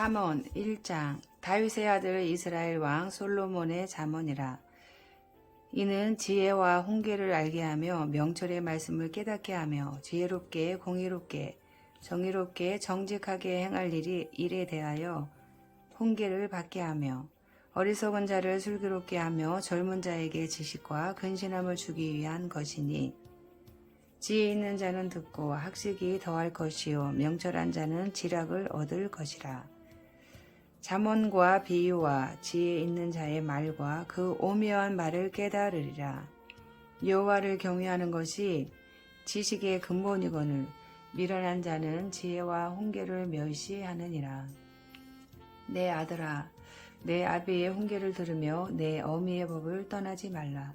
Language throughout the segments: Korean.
잠언 1장. 다윗의 아들 이스라엘 왕 솔로몬의 잠언이라. 이는 지혜와 훈계를 알게 하며 명철의 말씀을 깨닫게 하며 지혜롭게 공의롭게 정의롭게 정직하게 행할 일에 대하여 훈계를 받게 하며 어리석은 자를 슬기롭게 하며 젊은 자에게 지식과 근신함을 주기 위한 것이니, 지혜 있는 자는 듣고 학식이 더할 것이요 명철한 자는 지략을 얻을 것이라. 잠언과 비유와 지혜 있는 자의 말과 그 오묘한 말을 깨달으리라. 여호와를 경외하는 것이 지식의 근본이거늘 미련한 자는 지혜와 훈계를 멸시하느니라. 내 아들아, 내 아비의 훈계를 들으며 내 어미의 법을 떠나지 말라.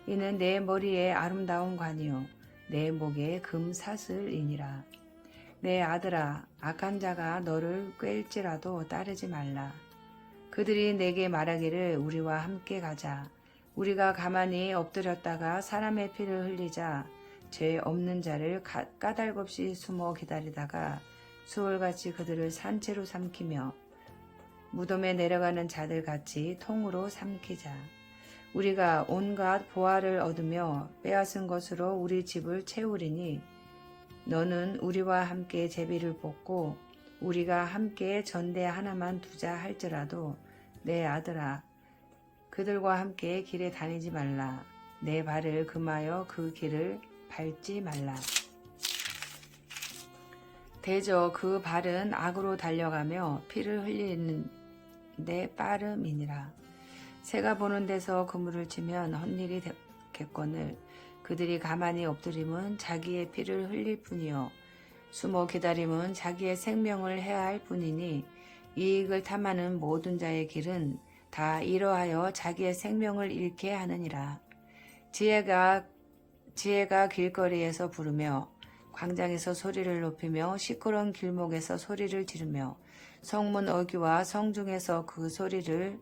이는 내 머리에 아름다운 관이요 내 목에 금사슬이니라. 내 아들아, 악한 자가 너를 꿰일지라도 따르지 말라. 그들이 내게 말하기를 우리와 함께 가자. 우리가 가만히 엎드렸다가 사람의 피를 흘리자. 죄 없는 자를 까닭없이 숨어 기다리다가 수월같이 그들을 산채로 삼키며 무덤에 내려가는 자들 같이 통으로 삼키자. 우리가 온갖 보화를 얻으며 빼앗은 것으로 우리 집을 채우리니, 너는 우리와 함께 제비를 뽑고 우리가 함께 전대 하나만 두자 할지라도 내 아들아, 그들과 함께 길에 다니지 말라. 내 발을 금하여 그 길을 밟지 말라. 대저 그 발은 악으로 달려가며 피를 흘리는 데 빠름이니라. 새가 보는 데서 그물을 치면 헛일이 됐거늘 그들이 가만히 엎드림은 자기의 피를 흘릴 뿐이요 숨어 기다림은 자기의 생명을 해할 뿐이니, 이익을 탐하는 모든 자의 길은 다 이러하여 자기의 생명을 잃게 하느니라. 지혜가 길거리에서 부르며 광장에서 소리를 높이며 시끄러운 길목에서 소리를 지르며 성문 어귀와 성중에서 그 소리를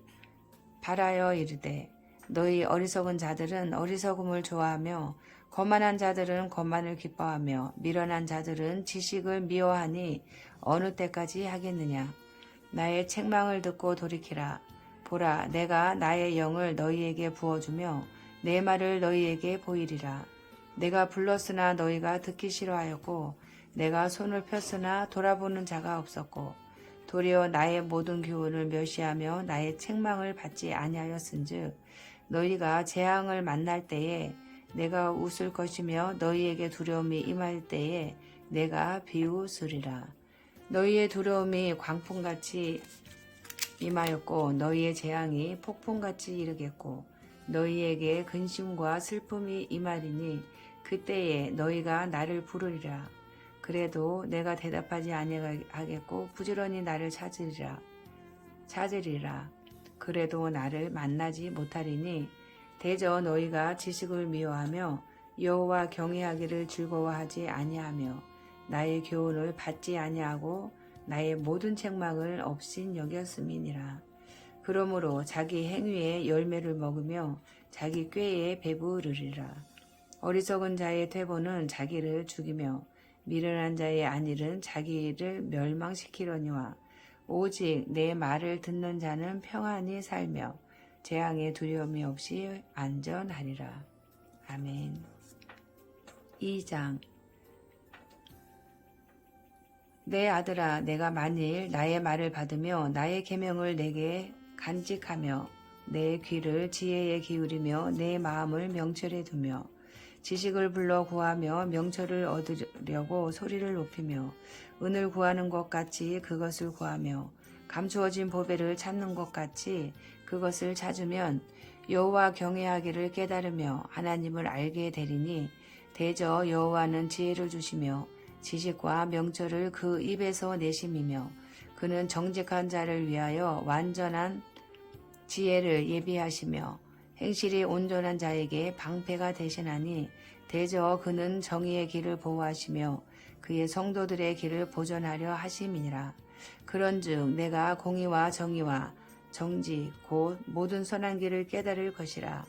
발하여 이르되, 너희 어리석은 자들은 어리석음을 좋아하며 거만한 자들은 거만을 기뻐하며 미련한 자들은 지식을 미워하니 어느 때까지 하겠느냐. 나의 책망을 듣고 돌이키라. 보라, 내가 나의 영을 너희에게 부어주며 내 말을 너희에게 보이리라. 내가 불렀으나 너희가 듣기 싫어하였고 내가 손을 폈으나 돌아보는 자가 없었고 도리어 나의 모든 교훈을 멸시하며 나의 책망을 받지 아니하였은즉, 너희가 재앙을 만날 때에 내가 웃을 것이며 너희에게 두려움이 임할 때에 내가 비웃으리라. 너희의 두려움이 광풍같이 임하였고 너희의 재앙이 폭풍같이 이르겠고 너희에게 근심과 슬픔이 임하리니, 그때에 너희가 나를 부르리라. 그래도 내가 대답하지 아니하겠고 부지런히 나를 찾으리라. 그래도 나를 만나지 못하리니, 대저 너희가 지식을 미워하며 여호와 경외하기를 즐거워하지 아니하며 나의 교훈을 받지 아니하고 나의 모든 책망을 없인 여겼음이니라. 그러므로 자기 행위의 열매를 먹으며 자기 꾀에 배부르리라. 어리석은 자의 퇴보는 자기를 죽이며 미련한 자의 안일은 자기를 멸망시키려니와, 오직 내 말을 듣는 자는 평안히 살며 재앙의 두려움이 없이 안전하리라. 아멘. 2장. 내 아들아, 내가 만일 나의 말을 받으며 나의 계명을 내게 간직하며 내 귀를 지혜에 기울이며 내 마음을 명철에 두며 지식을 불러 구하며 명철을 얻으려고 소리를 높이며 은을 구하는 것 같이 그것을 구하며 감추어진 보배를 찾는 것 같이 그것을 찾으면 여호와 경외하기를 깨달으며 하나님을 알게 되리니, 대저 여호와는 지혜를 주시며 지식과 명철을 그 입에서 내심이며 그는 정직한 자를 위하여 완전한 지혜를 예비하시며 행실이 온전한 자에게 방패가 되시나니, 대저 그는 정의의 길을 보호하시며 그의 성도들의 길을 보전하려 하심이니라. 그런즉 내가 공의와 정의와 정직 곧 모든 선한 길을 깨달을 것이라.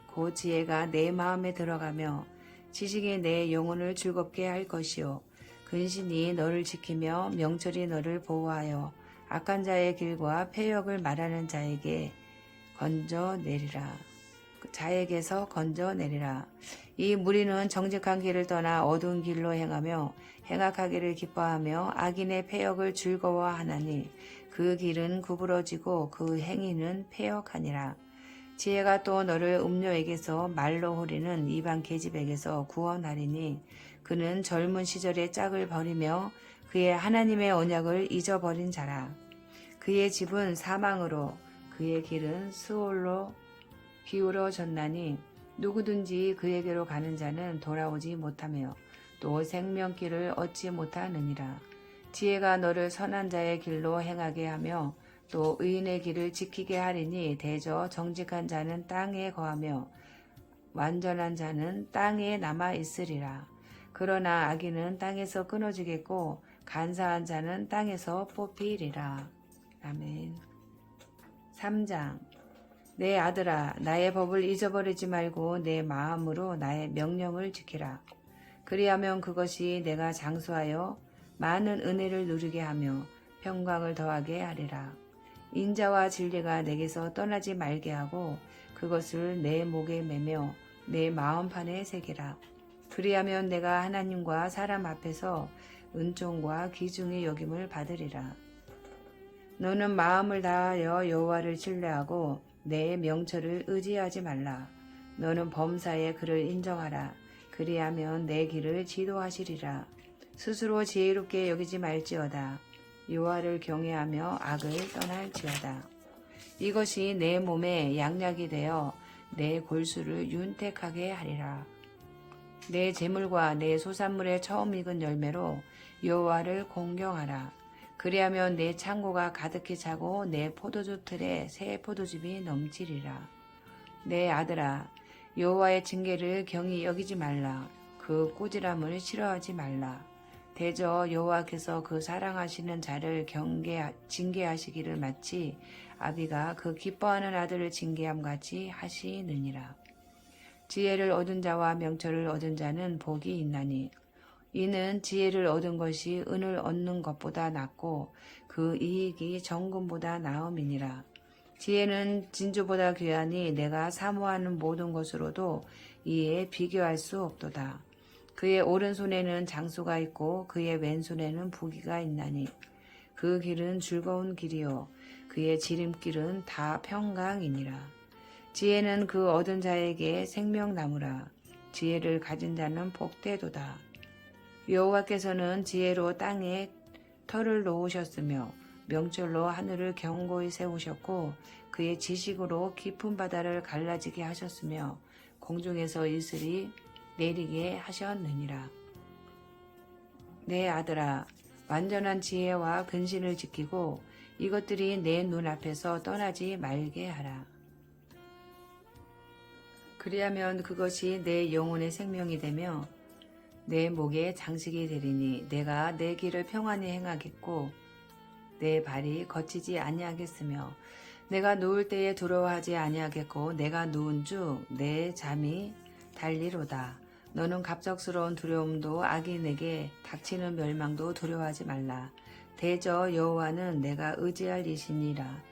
곧 지혜가 내 마음에 들어가며 지식이 내 영혼을 즐겁게 할 것이요 근신이 너를 지키며 명철이 너를 보호하여 악한 자의 길과 패역을 말하는 자에게 건져내리라. 자에게서 건져내리라. 이 무리는 정직한 길을 떠나 어두운 길로 행하며 행악하기를 기뻐하며 악인의 패역을 즐거워하나니 그 길은 구부러지고 그 행위는 패역하니라. 지혜가 또 너를 음료에게서 말로 호리는 이방 계집에게서 구원하리니 그는 젊은 시절의 짝을 버리며 그의 하나님의 언약을 잊어버린 자라. 그의 집은 사망으로 그의 길은 스올로 기울어졌나니 누구든지 그에게로 가는 자는 돌아오지 못하며 또 생명길을 얻지 못하느니라. 지혜가 너를 선한 자의 길로 행하게 하며 또 의인의 길을 지키게 하리니 대저 정직한 자는 땅에 거하며 완전한 자는 땅에 남아 있으리라. 그러나 악인은 땅에서 끊어지겠고 간사한 자는 땅에서 뽑히리라. 아멘. 3장. 내 아들아, 나의 법을 잊어버리지 말고 내 마음으로 나의 명령을 지키라. 그리하면 그것이 내가 장수하여 많은 은혜를 누리게 하며 평강을 더하게 하리라. 인자와 진리가 내게서 떠나지 말게 하고 그것을 내 목에 매며 내 마음판에 새기라. 그리하면 내가 하나님과 사람 앞에서 은총과 귀중히 여김을 받으리라. 너는 마음을 다하여 여호와를 신뢰하고 내 명철을 의지하지 말라. 너는 범사에 그를 인정하라. 그리하면 내 길을 지도하시리라. 스스로 지혜롭게 여기지 말지어다. 여호와를 경외하며 악을 떠날지어다. 이것이 내 몸에 양약이 되어 내 골수를 윤택하게 하리라. 내 재물과 내 소산물의 처음 익은 열매로 여호와를 공경하라. 그리하면 내 창고가 가득히 차고 내 포도주 틀에 새 포도즙이 넘치리라. 내 아들아, 여호와의 징계를 경히 여기지 말라. 그 꾸지람을 싫어하지 말라. 대저 여호와께서 그 사랑하시는 자를 징계하시기를 마치 아비가 그 기뻐하는 아들을 징계함 같이 하시느니라. 지혜를 얻은 자와 명철을 얻은 자는 복이 있나니 이는 지혜를 얻은 것이 은을 얻는 것보다 낫고 그 이익이 정금보다 나음이니라. 지혜는 진주보다 귀하니 내가 사모하는 모든 것으로도 이에 비교할 수 없도다. 그의 오른손에는 장수가 있고 그의 왼손에는 부귀가 있나니 그 길은 즐거운 길이요 그의 지름길은 다 평강이니라. 지혜는 그 얻은 자에게 생명나무라. 지혜를 가진 자는 복되도다. 여호와께서는 지혜로 땅에 터를 놓으셨으며 명철로 하늘을 견고히 세우셨고 그의 지식으로 깊은 바다를 갈라지게 하셨으며 공중에서 이슬이 내리게 하셨느니라. 내 아들아, 완전한 지혜와 근신을 지키고 이것들이 내 눈앞에서 떠나지 말게 하라. 그리하면 그것이 내 영혼의 생명이 되며 내 목에 장식이 되리니 내가 내 길을 평안히 행하겠고 내 발이 거치지 아니하겠으며 내가 누울 때에 두려워하지 아니하겠고 내가 누운 중 내 잠이 달리로다. 너는 갑작스러운 두려움도 악인에게 닥치는 멸망도 두려워하지 말라. 대저 여호와는 내가 의지할 이시니라.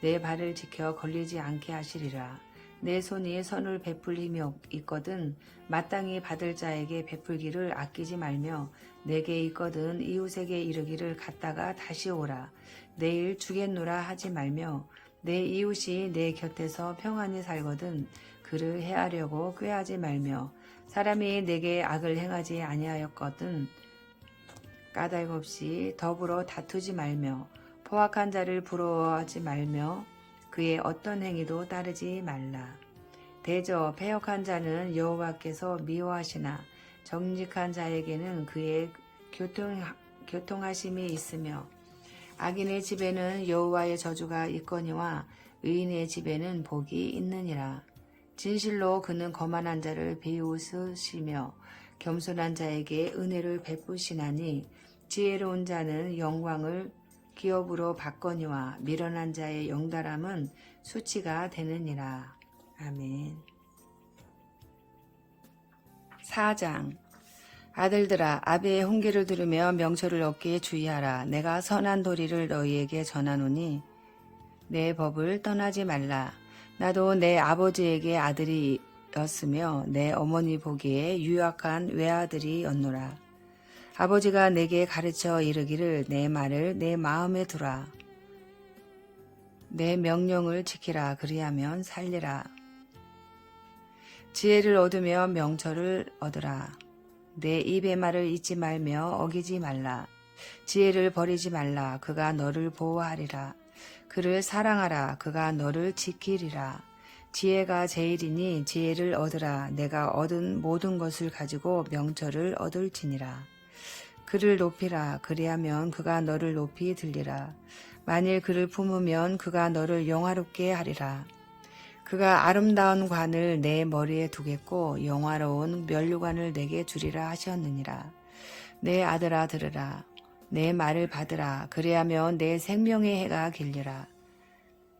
내 발을 지켜 걸리지 않게 하시리라. 내 손이 선을 베풀 힘이 있거든 마땅히 받을 자에게 베풀기를 아끼지 말며 내게 있거든 이웃에게 이르기를 갔다가 다시 오라. 내일 주겠노라 하지 말며 내 이웃이 내 곁에서 평안히 살거든 그를 해하려고 꾀하지 말며 사람이 내게 악을 행하지 아니하였거든 까닭없이 더불어 다투지 말며 포악한 자를 부러워하지 말며 그의 어떤 행위도 따르지 말라. 대저 패역한 자는 여호와께서 미워하시나 정직한 자에게는 그의 교통하심이 있으며 악인의 집에는 여호와의 저주가 있거니와 의인의 집에는 복이 있느니라. 진실로 그는 거만한 자를 비웃으시며 겸손한 자에게 은혜를 베푸시나니 지혜로운 자는 영광을 기업으로 받거니와 미련한 자의 영달함은 수치가 되느니라. 아멘. 4장. 아들들아, 아비의 훈계를 들으며 명철을 얻기에 주의하라. 내가 선한 도리를 너희에게 전하노니 내 법을 떠나지 말라. 나도 내 아버지에게 아들이었으며 내 어머니 보기에 유약한 외아들이었노라. 아버지가 내게 가르쳐 이르기를 내 말을 내 마음에 두라. 내 명령을 지키라. 그리하면 살리라. 지혜를 얻으며 명철을 얻으라. 내 입의 말을 잊지 말며 어기지 말라. 지혜를 버리지 말라. 그가 너를 보호하리라. 그를 사랑하라. 그가 너를 지키리라. 지혜가 제일이니 지혜를 얻으라. 내가 얻은 모든 것을 가지고 명철을 얻을지니라. 그를 높이라. 그리하면 그가 너를 높이 들리라. 만일 그를 품으면 그가 너를 영화롭게 하리라. 그가 아름다운 관을 내 머리에 두겠고 영화로운 면류관을 내게 주리라 하셨느니라. 내 아들아 들으라. 내 말을 받으라. 그리하면 내 생명의 해가 길리라.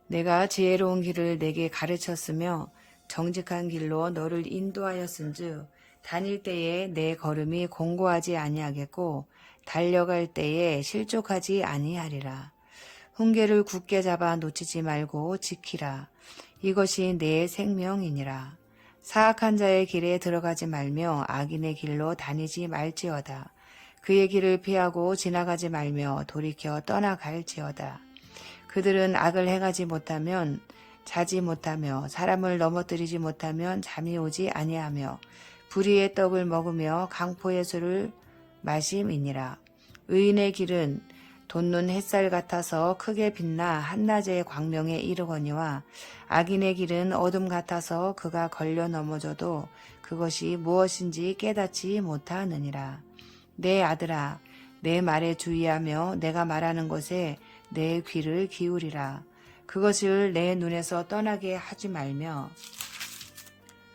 내가 지혜로운 길을 내게 가르쳤으며 정직한 길로 너를 인도하였은즉 다닐 때에 내 걸음이 공고하지 아니하겠고 달려갈 때에 실족하지 아니하리라. 훈계를 굳게 잡아 놓치지 말고 지키라. 이것이 내 생명이니라. 사악한 자의 길에 들어가지 말며 악인의 길로 다니지 말지어다. 그의 길을 피하고 지나가지 말며 돌이켜 떠나갈지어다. 그들은 악을 행하지 못하면 자지 못하며 사람을 넘어뜨리지 못하면 잠이 오지 아니하며 불의의 떡을 먹으며 강포의 술을 마심이니라. 의인의 길은 돋는 햇살 같아서 크게 빛나 한낮의 광명에 이르거니와 악인의 길은 어둠 같아서 그가 걸려 넘어져도 그것이 무엇인지 깨닫지 못하느니라. 내 아들아, 내 말에 주의하며 내가 말하는 것에 내 귀를 기울이라. 그것을 내 눈에서 떠나게 하지 말며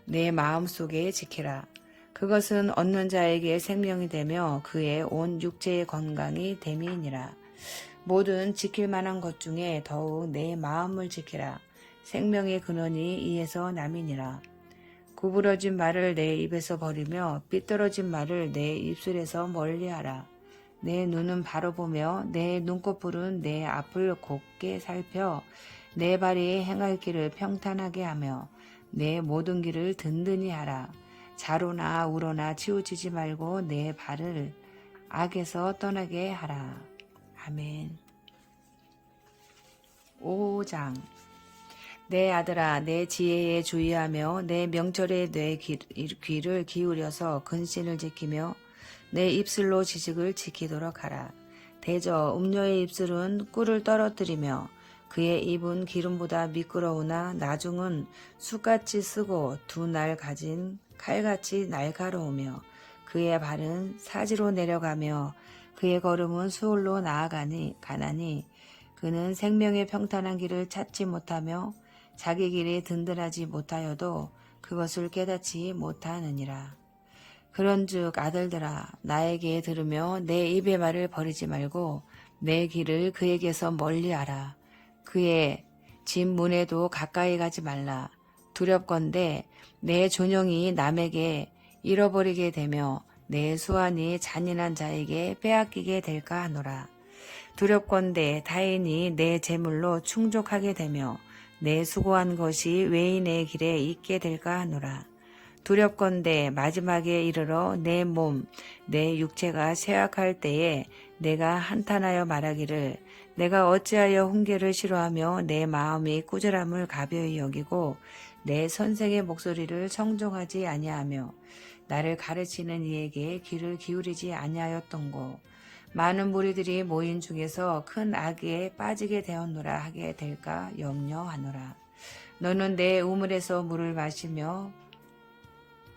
내 마음속에 지키라. 그것은 얻는 자에게 생명이 되며 그의 온 육체의 건강이 됨이니라. 모든 지킬 만한 것 중에 더욱 내 마음을 지키라. 생명의 근원이 이에서 남이니라. 구부러진 말을 내 입에서 버리며 삐뚤어진 말을 내 입술에서 멀리하라. 내 눈은 바로 보며 내 눈꺼풀은 내 앞을 곱게 살펴 내 발이 행할 길을 평탄하게 하며 내 모든 길을 든든히 하라. 좌로나 우로나 치우치지 말고 내 발을 악에서 떠나게 하라. 아멘. 5장. 내 아들아, 내 지혜에 주의하며 내 명철에 내 귀를 기울여서 근신을 지키며 내 입술로 지식을 지키도록 하라. 대저 음녀의 입술은 꿀을 떨어뜨리며 그의 입은 기름보다 미끄러우나 나중은 숯같이 쓰고 두 날 가진 칼같이 날카로우며 그의 발은 사지로 내려가며 그의 걸음은 수월로 나아가니 가나니 그는 생명의 평탄한 길을 찾지 못하며 자기 길이 든든하지 못하여도 그것을 깨닫지 못하느니라. 그런즉 아들들아, 나에게 들으며 내 입의 말을 버리지 말고 내 길을 그에게서 멀리하라. 그의 집 문에도 가까이 가지 말라. 두렵건대 내 존영이 남에게 잃어버리게 되며 내 수완이 잔인한 자에게 빼앗기게 될까 하노라. 두렵건대 타인이 내 재물로 충족하게 되며 내 수고한 것이 외인의 길에 있게 될까 하노라. 두렵건대 마지막에 이르러 내 몸, 내 육체가 쇠약할 때에 내가 한탄하여 말하기를 내가 어찌하여 훈계를 싫어하며 내 마음이 꾸절함을 가벼이 여기고 내 선생의 목소리를 청종하지 아니하며 나를 가르치는 이에게 귀를 기울이지 아니하였던고. 많은 무리들이 모인 중에서 큰 악에 빠지게 되었노라 하게 될까 염려하노라. 너는 내 우물에서 물을 마시며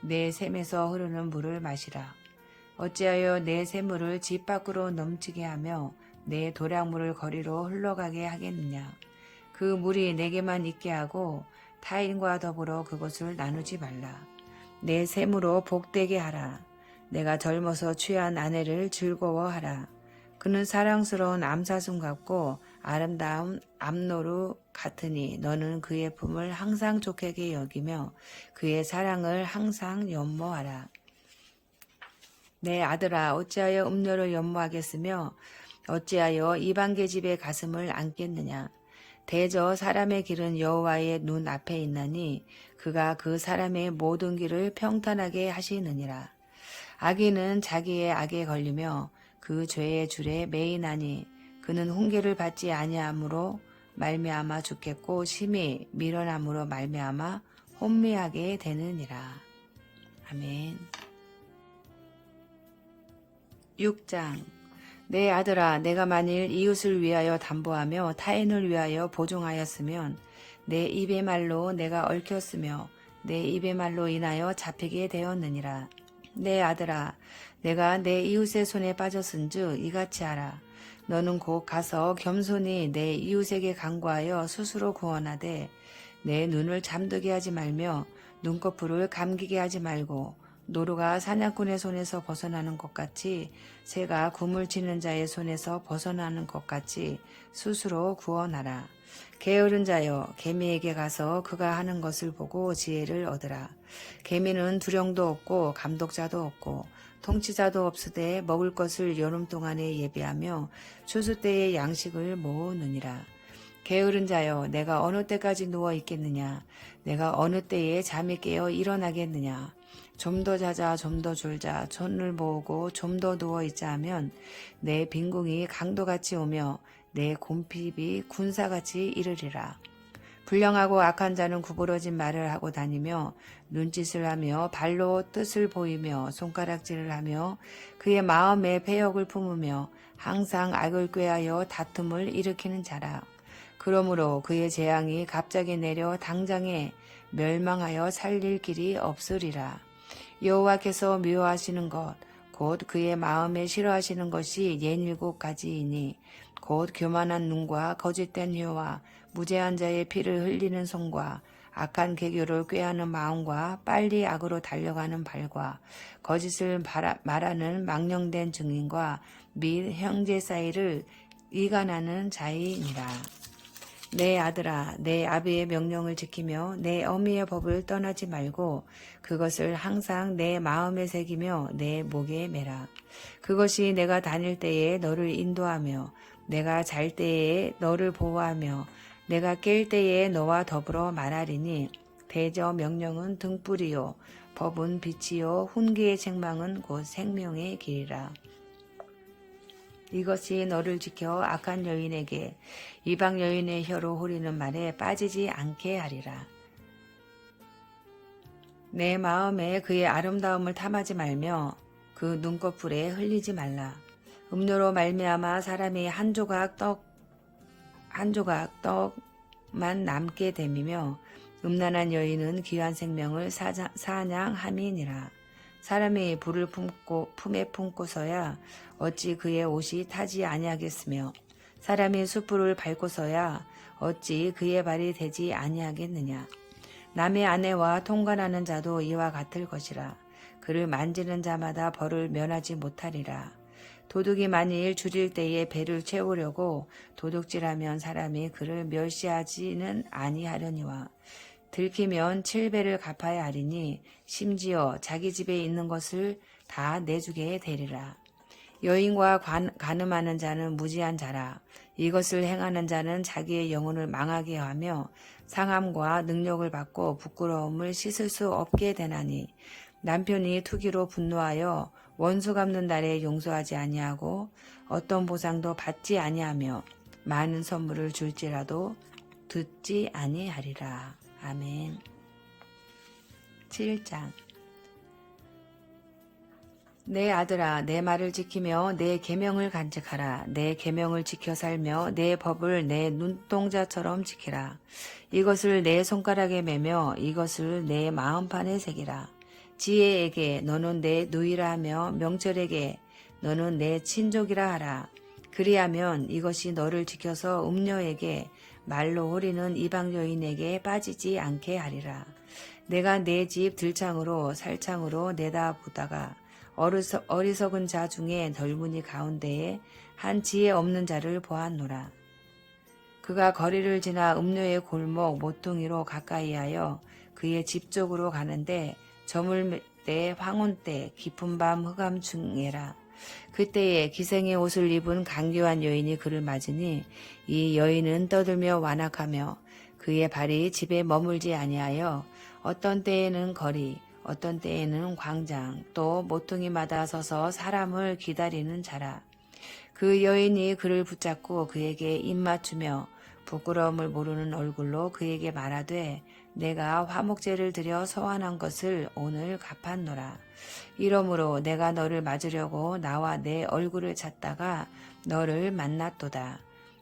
내 샘에서 흐르는 물을 마시라. 어찌하여 내 샘물을 집 밖으로 넘치게 하며 내 도량물을 거리로 흘러가게 하겠느냐. 그 물이 내게만 있게 하고 타인과 더불어 그것을 나누지 말라. 내 샘으로 복되게 하라. 내가 젊어서 취한 아내를 즐거워하라. 그는 사랑스러운 암사슴 같고 아름다운 암노루 같으니 너는 그의 품을 항상 좋게 여기며 그의 사랑을 항상 연모하라. 내 아들아 어찌하여 음료를 연모하겠으며 어찌하여 이방 계집의 가슴을 안겠느냐. 대저 사람의 길은 여호와의 눈 앞에 있나니 그가 그 사람의 모든 길을 평탄하게 하시느니라. 악인은 자기의 악에 걸리며 그 죄의 줄에 매이나니 그는 훈계를 받지 아니함으로 말미암아 죽겠고 심히 미련함으로 말미암아 혼미하게 되느니라. 아멘. 6장. 내 아들아 내가 만일 이웃을 위하여 담보하며 타인을 위하여 보증하였으면 내 입의 말로 내가 얽혔으며 내 입의 말로 인하여 잡히게 되었느니라. 내 아들아 내가 내 이웃의 손에 빠졌은즉 이같이 하라. 너는 곧 가서 겸손히 내 이웃에게 간구하여 스스로 구원하되 내 눈을 잠들게 하지 말며 눈꺼풀을 감기게 하지 말고 노루가 사냥꾼의 손에서 벗어나는 것 같이 새가 굼을 치는 자의 손에서 벗어나는 것 같이 스스로 구원하라. 게으른 자여 개미에게 가서 그가 하는 것을 보고 지혜를 얻으라. 개미는 두령도 없고 감독자도 없고 통치자도 없으되 먹을 것을 여름 동안에 예비하며 추수 때에 양식을 모으느니라. 게으른 자여 내가 어느 때까지 누워 있겠느냐. 내가 어느 때에 잠이 깨어 일어나겠느냐. 좀 더 자자 좀 더 졸자 손을 모으고 좀 더 누워있자 하면 내 빈궁이 강도같이 오며 내 곰핍이 군사같이 이르리라. 불량하고 악한 자는 구부러진 말을 하고 다니며 눈짓을 하며 발로 뜻을 보이며 손가락질을 하며 그의 마음에 패역을 품으며 항상 악을 꾀하여 다툼을 일으키는 자라. 그러므로 그의 재앙이 갑자기 내려 당장에 멸망하여 살릴 길이 없으리라. 여호와께서 미워하시는 것 곧 그의 마음에 싫어하시는 것이 67가지이니 곧 교만한 눈과 거짓된 혀와 무죄한 자의 피를 흘리는 손과 악한 계교를 꾀하는 마음과 빨리 악으로 달려가는 발과 거짓을 말하는 망령된 증인과 및 형제 사이를 이간하는 자이니라. 내 아들아 내 아비의 명령을 지키며 내 어미의 법을 떠나지 말고 그것을 항상 내 마음에 새기며 내 목에 매라. 그것이 내가 다닐 때에 너를 인도하며 내가 잘 때에 너를 보호하며 내가 깰 때에 너와 더불어 말하리니 대저 명령은 등불이요 법은 빛이요 훈계의 책망은 곧 생명의 길이라. 이것이 너를 지켜 악한 여인에게 이방 여인의 혀로 후리는 말에 빠지지 않게 하리라. 내 마음에 그의 아름다움을 탐하지 말며 그 눈꺼풀에 흘리지 말라. 음료로 말미암아 사람이 한 조각 떡만 남게 됨이며 음란한 여인은 귀한 생명을 사냥함이니라. 사람이 불을 품에 품고서야 어찌 그의 옷이 타지 아니하겠으며 사람이 숯불을 밟고서야 어찌 그의 발이 되지 아니하겠느냐. 남의 아내와 통관하는 자도 이와 같을 것이라. 그를 만지는 자마다 벌을 면하지 못하리라. 도둑이 만일 줄일 때에 배를 채우려고 도둑질하면 사람이 그를 멸시하지는 아니하려니와 들키면 7배를 갚아야 하리니 심지어 자기 집에 있는 것을 다 내주게 되리라. 여인과 간음하는 자는 무지한 자라. 이것을 행하는 자는 자기의 영혼을 망하게 하며 상함과 능력을 받고 부끄러움을 씻을 수 없게 되나니 남편이 투기로 분노하여 원수 갚는 날에 용서하지 아니하고 어떤 보상도 받지 아니하며 많은 선물을 줄지라도 듣지 아니하리라. 아멘. 7장. 내 아들아 내 말을 지키며 내 계명을 간직하라. 내 계명을 지켜 살며 내 법을 내 눈동자처럼 지키라. 이것을 내 손가락에 매며 이것을 내 마음판에 새기라. 지혜에게 너는 내 누이라 하며 명철에게 너는 내 친족이라 하라. 그리하면 이것이 너를 지켜서 음녀에게 말로 호리는 이방 여인에게 빠지지 않게 하리라. 내가 내 집 들창으로 살창으로 내다보다가 어리석은 자 중에 널무니 가운데에 한 지혜 없는 자를 보았노라. 그가 거리를 지나 음료의 골목 모퉁이로 가까이하여 그의 집 쪽으로 가는데 때 황혼 때 깊은 밤 흑암중에라. 그때에 기생의 옷을 입은 강교한 여인이 그를 맞으니 이 여인은 떠들며 완악하며 그의 발이 집에 머물지 아니하여 어떤 때에는 거리 어떤 때에는 광장 또 모퉁이마다 서서 사람을 기다리는 자라. 그 여인이 그를 붙잡고 그에게 입맞추며 부끄러움을 모르는 얼굴로 그에게 말하되 내가 화목제를 드려 소환한 것을 오늘 갚았노라. 이러므로 내가 너를 맞으려고 나와 내 얼굴을 찾다가 너를 만났도다.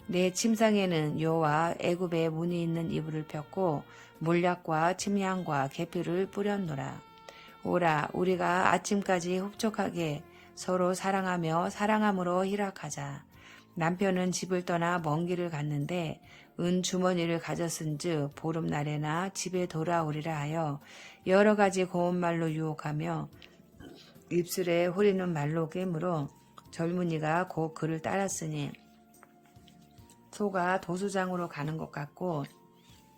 내 침상에는 요와 애굽의 문이 있는 이불을 폈고 몰약과 침향과 계피를 뿌렸노라. 오라 우리가 아침까지 흡족하게 서로 사랑하며 사랑함으로 희락하자. 남편은 집을 떠나 먼 길을 갔는데 은 주머니를 가졌은즉 보름날에나 집에 돌아오리라 하여 여러 가지 고운 말로 유혹하며 입술에 후리는 말로 깨물어 젊은이가 곧 그를 따랐으니 소가 도수장으로 가는 것 같고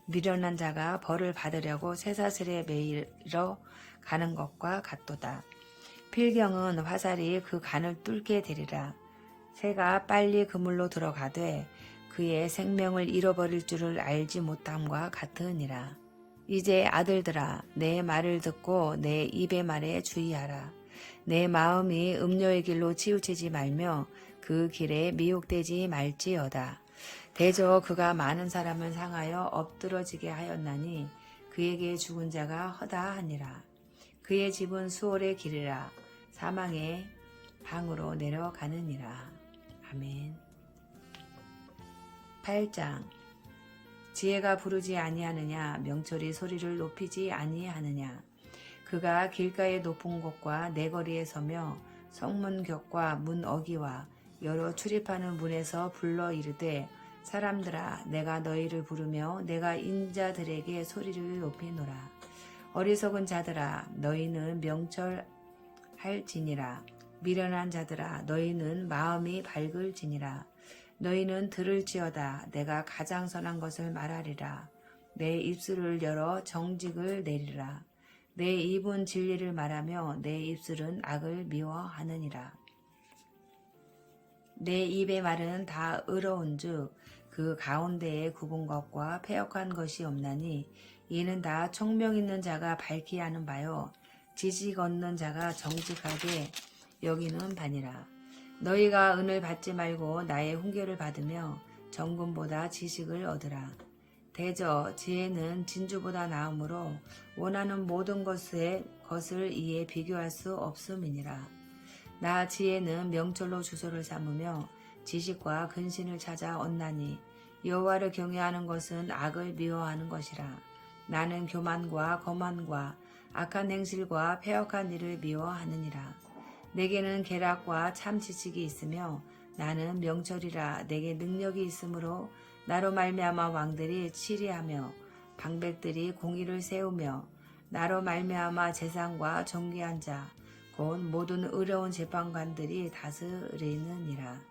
미련한 자가 벌을 받으려고 쇠사슬에 매이러 가는 것과 같도다. 필경은 화살이 그 간을 뚫게 되리라. 새가 빨리 그물로 들어가되 그의 생명을 잃어버릴 줄을 알지 못함과 같으니라. 이제 아들들아 내 말을 듣고 내 입의 말에 주의하라. 내 마음이 음료의 길로 치우치지 말며 그 길에 미혹되지 말지어다. 대저 그가 많은 사람을 상하여 엎드러지게 하였나니 그에게 죽은 자가 허다하니라. 그의 집은 수월의 길이라 사망의 방으로 내려가느니라. 아멘. 8장. 지혜가 부르지 아니하느냐 명철이 소리를 높이지 아니하느냐. 그가 길가의 높은 곳과 내거리에 서며 성문 격과 문 어기와 여러 출입하는 문에서 불러 이르되 사람들아 내가 너희를 부르며 내가 인자들에게 소리를 높이노라. 어리석은 자들아 너희는 명철할지니라. 미련한 자들아 너희는 마음이 밝을지니라. 너희는 들을지어다. 내가 가장 선한 것을 말하리라. 내 입술을 열어 정직을 내리라. 내 입은 진리를 말하며 내 입술은 악을 미워하느니라. 내 입의 말은 다 의로운즉 그 가운데에 굽은 것과 패역한 것이 없나니 이는 다 총명 있는 자가 밝히 아는 바요 지식 얻는 자가 정직하게 여기는 바니라. 너희가 은을 받지 말고 나의 훈계를 받으며 정금보다 지식을 얻으라. 대저 지혜는 진주보다 나으므로 원하는 모든 것을 이에 비교할 수 없음이니라. 나 지혜는 명철로 주소를 삼으며 지식과 근신을 찾아 얻나니 여호와를 경외하는 것은 악을 미워하는 것이라. 나는 교만과 거만과 악한 행실과 패역한 일을 미워하느니라. 내게는 계략과 참 지식이 있으며 나는 명철이라. 내게 능력이 있으므로 나로 말미암아 왕들이 치리하며 방백들이 공의를 세우며 나로 말미암아 재상과 존귀한 자 곧 모든 의로운 재판관들이 다스리느니라.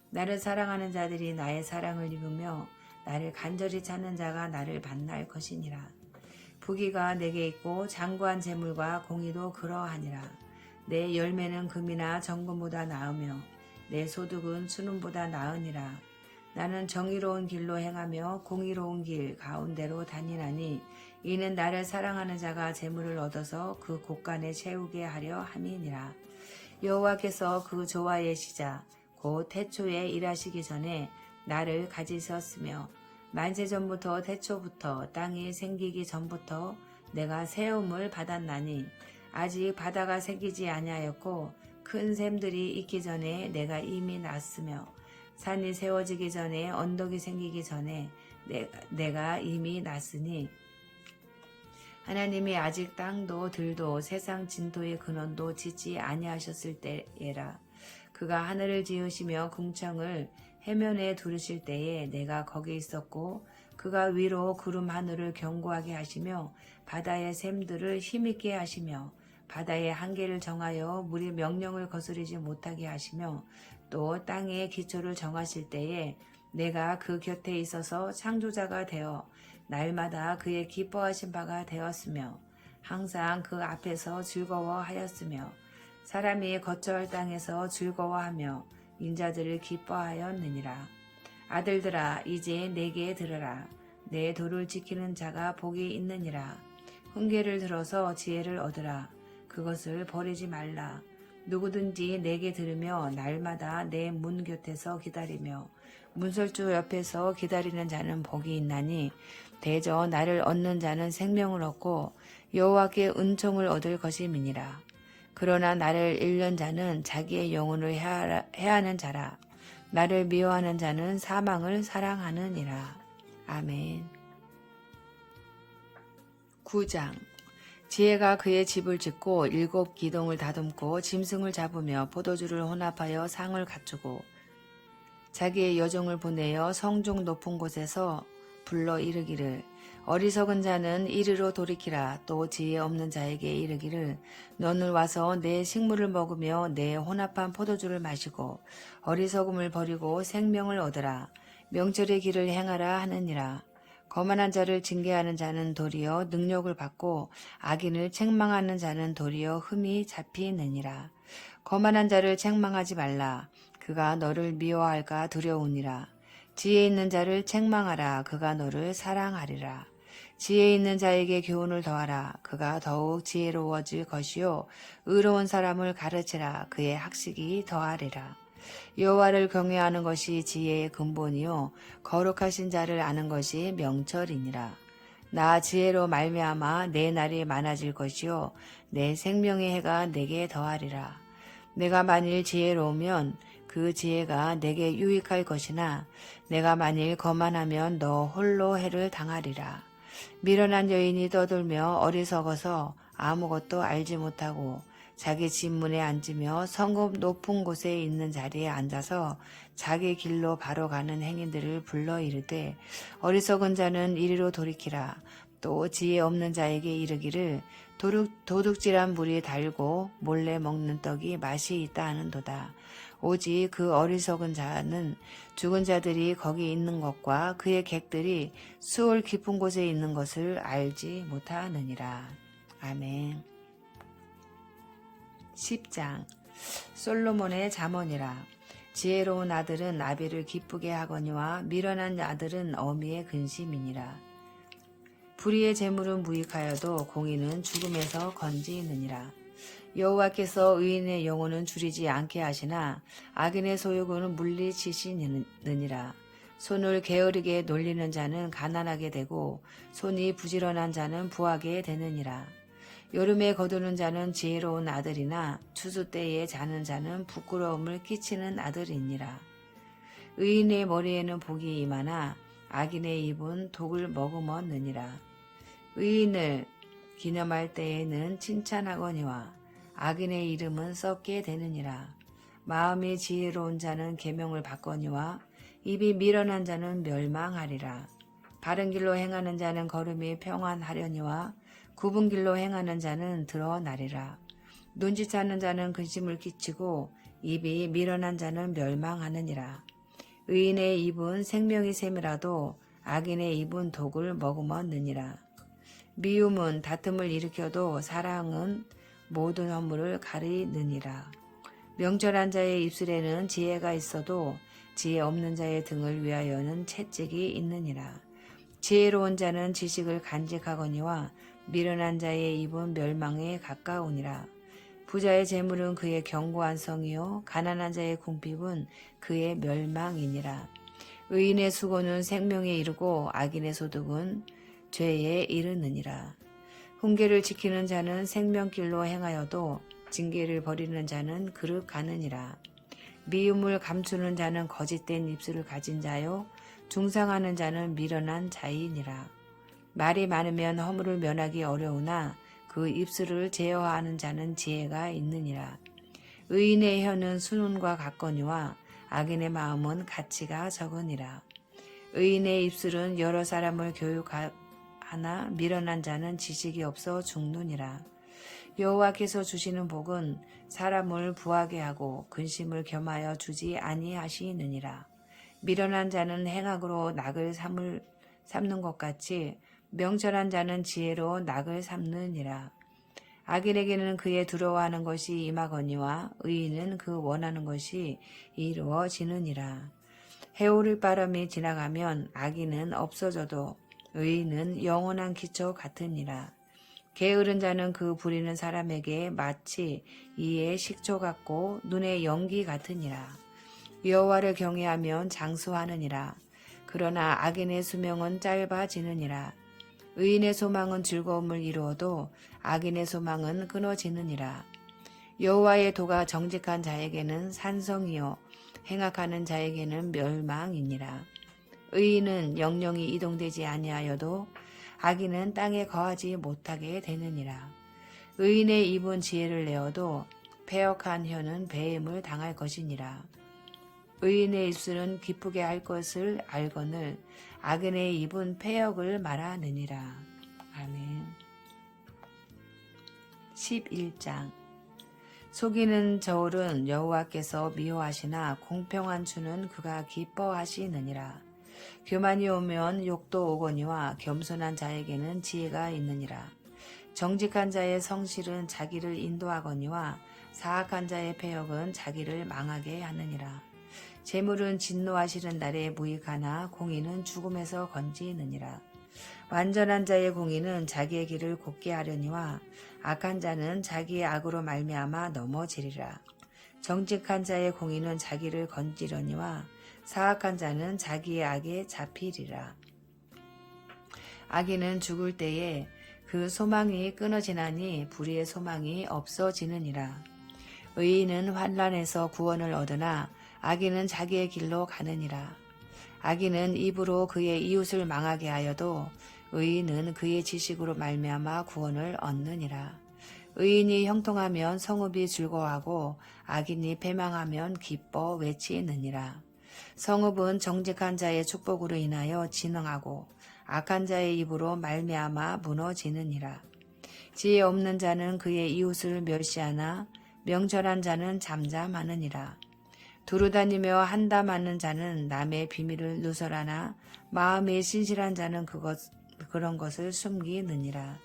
나를 사랑하는 자들이 나의 사랑을 입으며 나를 간절히 찾는 자가 나를 만날 것이니라. 부귀가 내게 있고 장구한 재물과 공의도 그러하니라. 내 열매는 금이나 정금보다 나으며 내 소득은 순음보다 나으니라. 나는 정의로운 길로 행하며 공의로운 길 가운데로 다니나니 이는 나를 사랑하는 자가 재물을 얻어서 그 곳간에 채우게 하려 함이니라. 여호와께서 그 조화의 시작 곧 태초에 일하시기 전에 나를 가지셨으며 만세전부터 태초부터 땅이 생기기 전부터 내가 세움을 받았나니 아직 바다가 생기지 아니하였고 큰 샘들이 있기 전에 내가 이미 났으며 산이 세워지기 전에 언덕이 생기기 전에 내가 이미 났으니 하나님이 아직 땅도 들도 세상 진토의 근원도 짓지 아니하셨을 때에라. 그가 하늘을 지으시며 궁창을 해면에 두르실 때에 내가 거기 있었고 그가 위로 구름 하늘을 견고하게 하시며 바다의 샘들을 힘있게 하시며 바다의 한계를 정하여 물이 명령을 거스르지 못하게 하시며 또 땅의 기초를 정하실 때에 내가 그 곁에 있어서 창조자가 되어 날마다 그의 기뻐하신 바가 되었으며 항상 그 앞에서 즐거워하였으며 사람이 거처할 땅에서 즐거워하며 인자들을 기뻐하였느니라. 아들들아 이제 내게 들으라. 내 도를 지키는 자가 복이 있느니라. 훈계를 들어서 지혜를 얻으라. 그것을 버리지 말라. 누구든지 내게 들으며 날마다 내 문 곁에서 기다리며 문설주 옆에서 기다리는 자는 복이 있나니 대저 나를 얻는 자는 생명을 얻고 여호와께 은총을 얻을 것임이니라. 그러나 나를 잃는 자는 자기의 영혼을 해하는 자라. 나를 미워하는 자는 사망을 사랑하느니라. 아멘. 9장. 지혜가 그의 집을 짓고 7 기둥을 다듬고 짐승을 잡으며 포도주를 혼합하여 상을 갖추고 자기의 여종을 보내어 성중 높은 곳에서 불러 이르기를 어리석은 자는 이리로 돌이키라. 또 지혜 없는 자에게 이르기를 너는 와서 내 식물을 먹으며 내 혼합한 포도주를 마시고 어리석음을 버리고 생명을 얻으라. 명철의 길을 행하라 하느니라. 거만한 자를 징계하는 자는 도리어 능력을 받고 악인을 책망하는 자는 도리어 흠이 잡히느니라. 거만한 자를 책망하지 말라. 그가 너를 미워할까 두려우니라. 지혜 있는 자를 책망하라. 그가 너를 사랑하리라. 지혜 있는 자에게 교훈을 더하라. 그가 더욱 지혜로워질 것이요 의로운 사람을 가르치라. 그의 학식이 더하리라. 여호와를 경외하는 것이 지혜의 근본이요 거룩하신 자를 아는 것이 명철이니라. 나 지혜로 말미암아 내 날이 많아질 것이요 내 생명의 해가 내게 더하리라. 내가 만일 지혜로우면 그 지혜가 내게 유익할 것이나 내가 만일 거만하면 너 홀로 해를 당하리라. 미련한 여인이 떠들며 어리석어서 아무것도 알지 못하고 자기 집문에 앉으며 성읍 높은 곳에 있는 자리에 앉아서 자기 길로 바로 가는 행인들을 불러 이르되 어리석은 자는 이리로 돌이키라. 또 지혜 없는 자에게 이르기를 도둑질한 물이 달고 몰래 먹는 떡이 맛이 있다 하는도다. 오직 그 어리석은 자는 죽은 자들이 거기 있는 것과 그의 객들이 수월 깊은 곳에 있는 것을 알지 못하느니라. 아멘. 10장. 솔로몬의 잠언이라. 지혜로운 아들은 아비를 기쁘게 하거니와 미련한 아들은 어미의 근심이니라. 불의의 재물은 무익하여도 공의는 죽음에서 건지느니라. 여호와께서 의인의 영혼은 줄이지 않게 하시나 악인의 소욕은 물리치시느니라. 손을 게으르게 놀리는 자는 가난하게 되고 손이 부지런한 자는 부하게 되느니라. 여름에 거두는 자는 지혜로운 아들이나 추수 때에 자는 자는 부끄러움을 끼치는 아들이니라. 의인의 머리에는 복이 임하나 악인의 입은 독을 머금었느니라. 의인을 기념할 때에는 칭찬하거니와 악인의 이름은 썩게 되느니라. 마음이 지혜로운 자는 계명을 받거니와 입이 미련한 자는 멸망하리라. 바른 길로 행하는 자는 걸음이 평안하려니와 굽은 길로 행하는 자는 드러나리라. 눈치채는 자는 근심을 끼치고 입이 미련한 자는 멸망하느니라. 의인의 입은 생명이 샘이라도 악인의 입은 독을 머금었느니라. 미움은 다툼을 일으켜도 사랑은 모든 허물을 가리느니라. 명철한 자의 입술에는 지혜가 있어도 지혜 없는 자의 등을 위하여는 채찍이 있느니라. 지혜로운 자는 지식을 간직하거니와 미련한 자의 입은 멸망에 가까우니라. 부자의 재물은 그의 견고한 성이요 가난한 자의 궁핍은 그의 멸망이니라. 의인의 수고는 생명에 이르고 악인의 소득은 죄에 이르느니라. 훈계를 지키는 자는 생명길로 행하여도 징계를 버리는 자는 그릇 가느니라. 미움을 감추는 자는 거짓된 입술을 가진 자요 중상하는 자는 미련한 자이니라. 말이 많으면 허물을 면하기 어려우나 그 입술을 제어하는 자는 지혜가 있느니라. 의인의 혀는 순운과 같거니와 악인의 마음은 가치가 적으니라. 의인의 입술은 여러 사람을 교육하나 미련한 자는 지식이 없어 죽느니라. 여호와께서 주시는 복은 사람을 부하게 하고 근심을 겸하여 주지 아니하시느니라. 미련한 자는 행악으로 낙을 삼는 것 같이 명철한 자는 지혜로 낙을 삼느니라. 악인에게는 그의 두려워하는 것이 임하거니와 의인은 그 원하는 것이 이루어지느니라. 해오를 바람이 지나가면 악인은 없어져도 의인은 영원한 기초 같으니라. 게으른 자는 그 부리는 사람에게 마치 이의 식초 같고 눈의 연기 같으니라. 여호와를 경외하면 장수하느니라. 그러나 악인의 수명은 짧아지느니라. 의인의 소망은 즐거움을 이루어도 악인의 소망은 끊어지느니라. 여호와의 도가 정직한 자에게는 산성이요 행악하는 자에게는 멸망이니라. 의인은 영영이 이동되지 아니하여도 악인은 땅에 거하지 못하게 되느니라. 의인의 입은 지혜를 내어도 패역한 혀는 배임을 당할 것이니라. 의인의 입술은 기쁘게 할 것을 알거늘 악인의 입은 패역을 말하느니라. 아멘. 11장. 속이는 저울은 여호와께서 미워하시나 공평한 주는 그가 기뻐하시느니라. 교만이 오면 욕도 오거니와 겸손한 자에게는 지혜가 있느니라. 정직한 자의 성실은 자기를 인도하거니와 사악한 자의 패역은 자기를 망하게 하느니라. 재물은 진노하시는 날에 무익하나 공의는 죽음에서 건지느니라. 완전한 자의 공의는 자기의 길을 곧게 하려니와 악한 자는 자기의 악으로 말미암아 넘어지리라. 정직한 자의 공의는 자기를 건지려니와 사악한 자는 자기의 악에 잡히리라. 악인은 죽을 때에 그 소망이 끊어지나니 불의의 소망이 없어지느니라. 의인은 환난에서 구원을 얻으나 악인은 자기의 길로 가느니라. 악인은 입으로 그의 이웃을 망하게 하여도 의인은 그의 지식으로 말미암아 구원을 얻느니라. 의인이 형통하면 성읍이 즐거워하고 악인이 패망하면 기뻐 외치느니라. 성읍은 정직한 자의 축복으로 인하여 진흥하고 악한 자의 입으로 말미암아 무너지느니라. 지혜 없는 자는 그의 이웃을 멸시하나 명철한 자는 잠잠하느니라. 두루다니며 한담하는 자는 남의 비밀을 누설하나 마음이 신실한 자는 그런 것을 숨기느니라.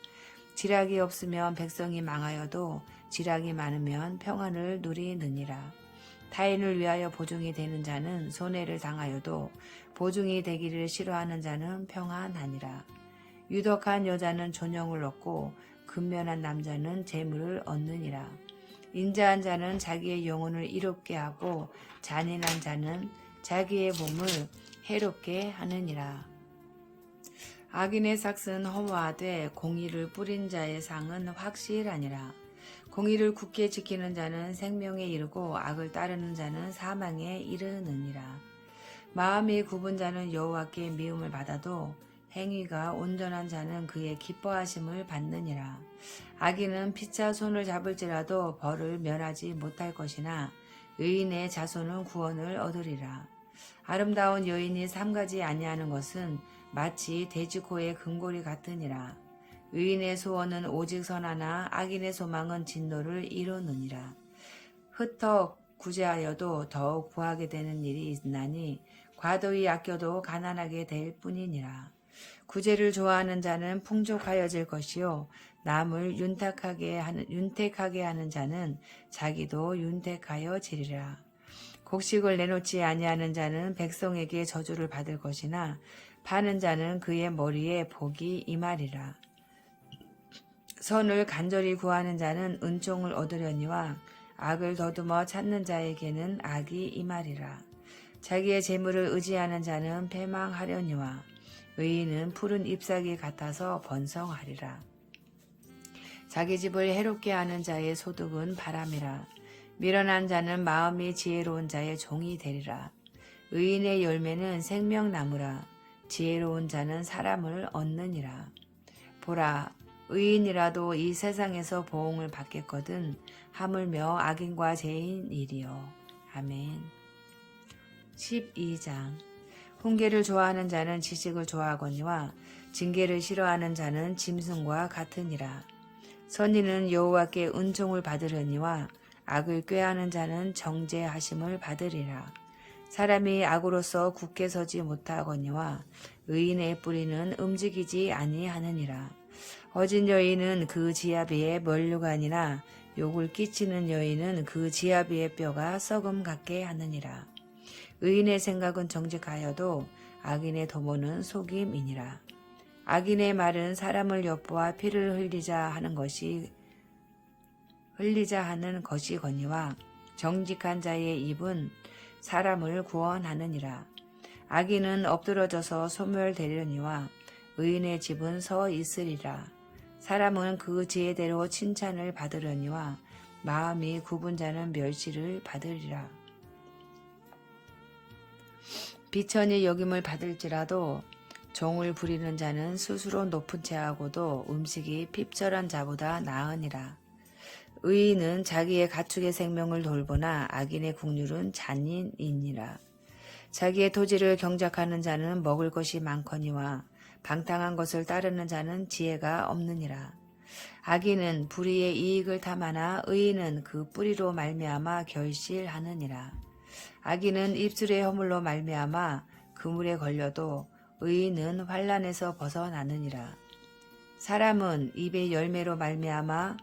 지략이 없으면 백성이 망하여도 지략이 많으면 평안을 누리느니라. 타인을 위하여 보증이 되는 자는 손해를 당하여도 보증이 되기를 싫어하는 자는 평안하니라. 유덕한 여자는 존영을 얻고 근면한 남자는 재물을 얻느니라. 인자한 자는 자기의 영혼을 이롭게 하고 잔인한 자는 자기의 몸을 해롭게 하느니라. 악인의 삭은 허무하되 공의를 뿌린 자의 상은 확실하니라. 공의를 굳게 지키는 자는 생명에 이르고 악을 따르는 자는 사망에 이르느니라. 마음이 굽은 자는 여호와께 미움을 받아도 행위가 온전한 자는 그의 기뻐하심을 받느니라. 악인은 피차 손을 잡을지라도 벌을 면하지 못할 것이나 의인의 자손은 구원을 얻으리라. 아름다운 여인이 삼가지 아니하는 것은 마치 돼지코의 금고리 같으니라. 의인의 소원은 오직 선하나 악인의 소망은 진노를 이루느니라. 흩어 구제하여도 더욱 구하게 되는 일이 있나니 과도히 아껴도 가난하게 될 뿐이니라. 구제를 좋아하는 자는 풍족하여질 것이요 남을 윤택하게 하는 자는 자기도 윤택하여지리라. 곡식을 내놓지 아니하는 자는 백성에게 저주를 받을 것이나 파는 자는 그의 머리에 복이 임하리라. 선을 간절히 구하는 자는 은총을 얻으려니와 악을 더듬어 찾는 자에게는 악이 임하리라. 자기의 재물을 의지하는 자는 패망하려니와 의인은 푸른 잎사귀 같아서 번성하리라. 자기 집을 해롭게 하는 자의 소득은 바람이라. 미련한 자는 마음이 지혜로운 자의 종이 되리라. 의인의 열매는 생명나무라. 지혜로운 자는 사람을 얻느니라. 보라, 의인이라도 이 세상에서 보응을 받겠거든 하물며 악인과 죄인이리요. 아멘. 12장. 훈계를 좋아하는 자는 지식을 좋아하거니와 징계를 싫어하는 자는 짐승과 같으니라. 선인은 여호와께 은총을 받으려니와 악을 꾀하는 자는 정죄하심을 받으리라. 사람이 악으로서 굳게 서지 못하거니와 의인의 뿌리는 움직이지 아니하느니라. 어진 여인은 그 지아비의 면류관이나 욕을 끼치는 여인은 그 지아비의 뼈가 썩음 같게 하느니라. 의인의 생각은 정직하여도 악인의 도모는 속임이니라. 악인의 말은 사람을 엿보아 피를 흘리자 하는 것이거니와 정직한 자의 입은 사람을 구원하느니라. 악인은 엎드러져서 소멸되려니와 의인의 집은 서 있으리라. 사람은 그 지혜대로 칭찬을 받으려니와 마음이 굽은 자는 멸시를 받으리라. 비천이 여김을 받을지라도 종을 부리는 자는 스스로 높은 채하고도 음식이 핍절한 자보다 나으니라. 의인은 자기의 가축의 생명을 돌보나 악인의 국률은 잔인이니라. 자기의 토지를 경작하는 자는 먹을 것이 많거니와 방탕한 것을 따르는 자는 지혜가 없느니라. 악인은 불의의 이익을 탐하나 의인은 그 뿌리로 말미암아 결실하느니라. 악인은 입술의 허물로 말미암아 그물에 걸려도 의인은 환난에서 벗어나느니라. 사람은 입의 열매로 말미암아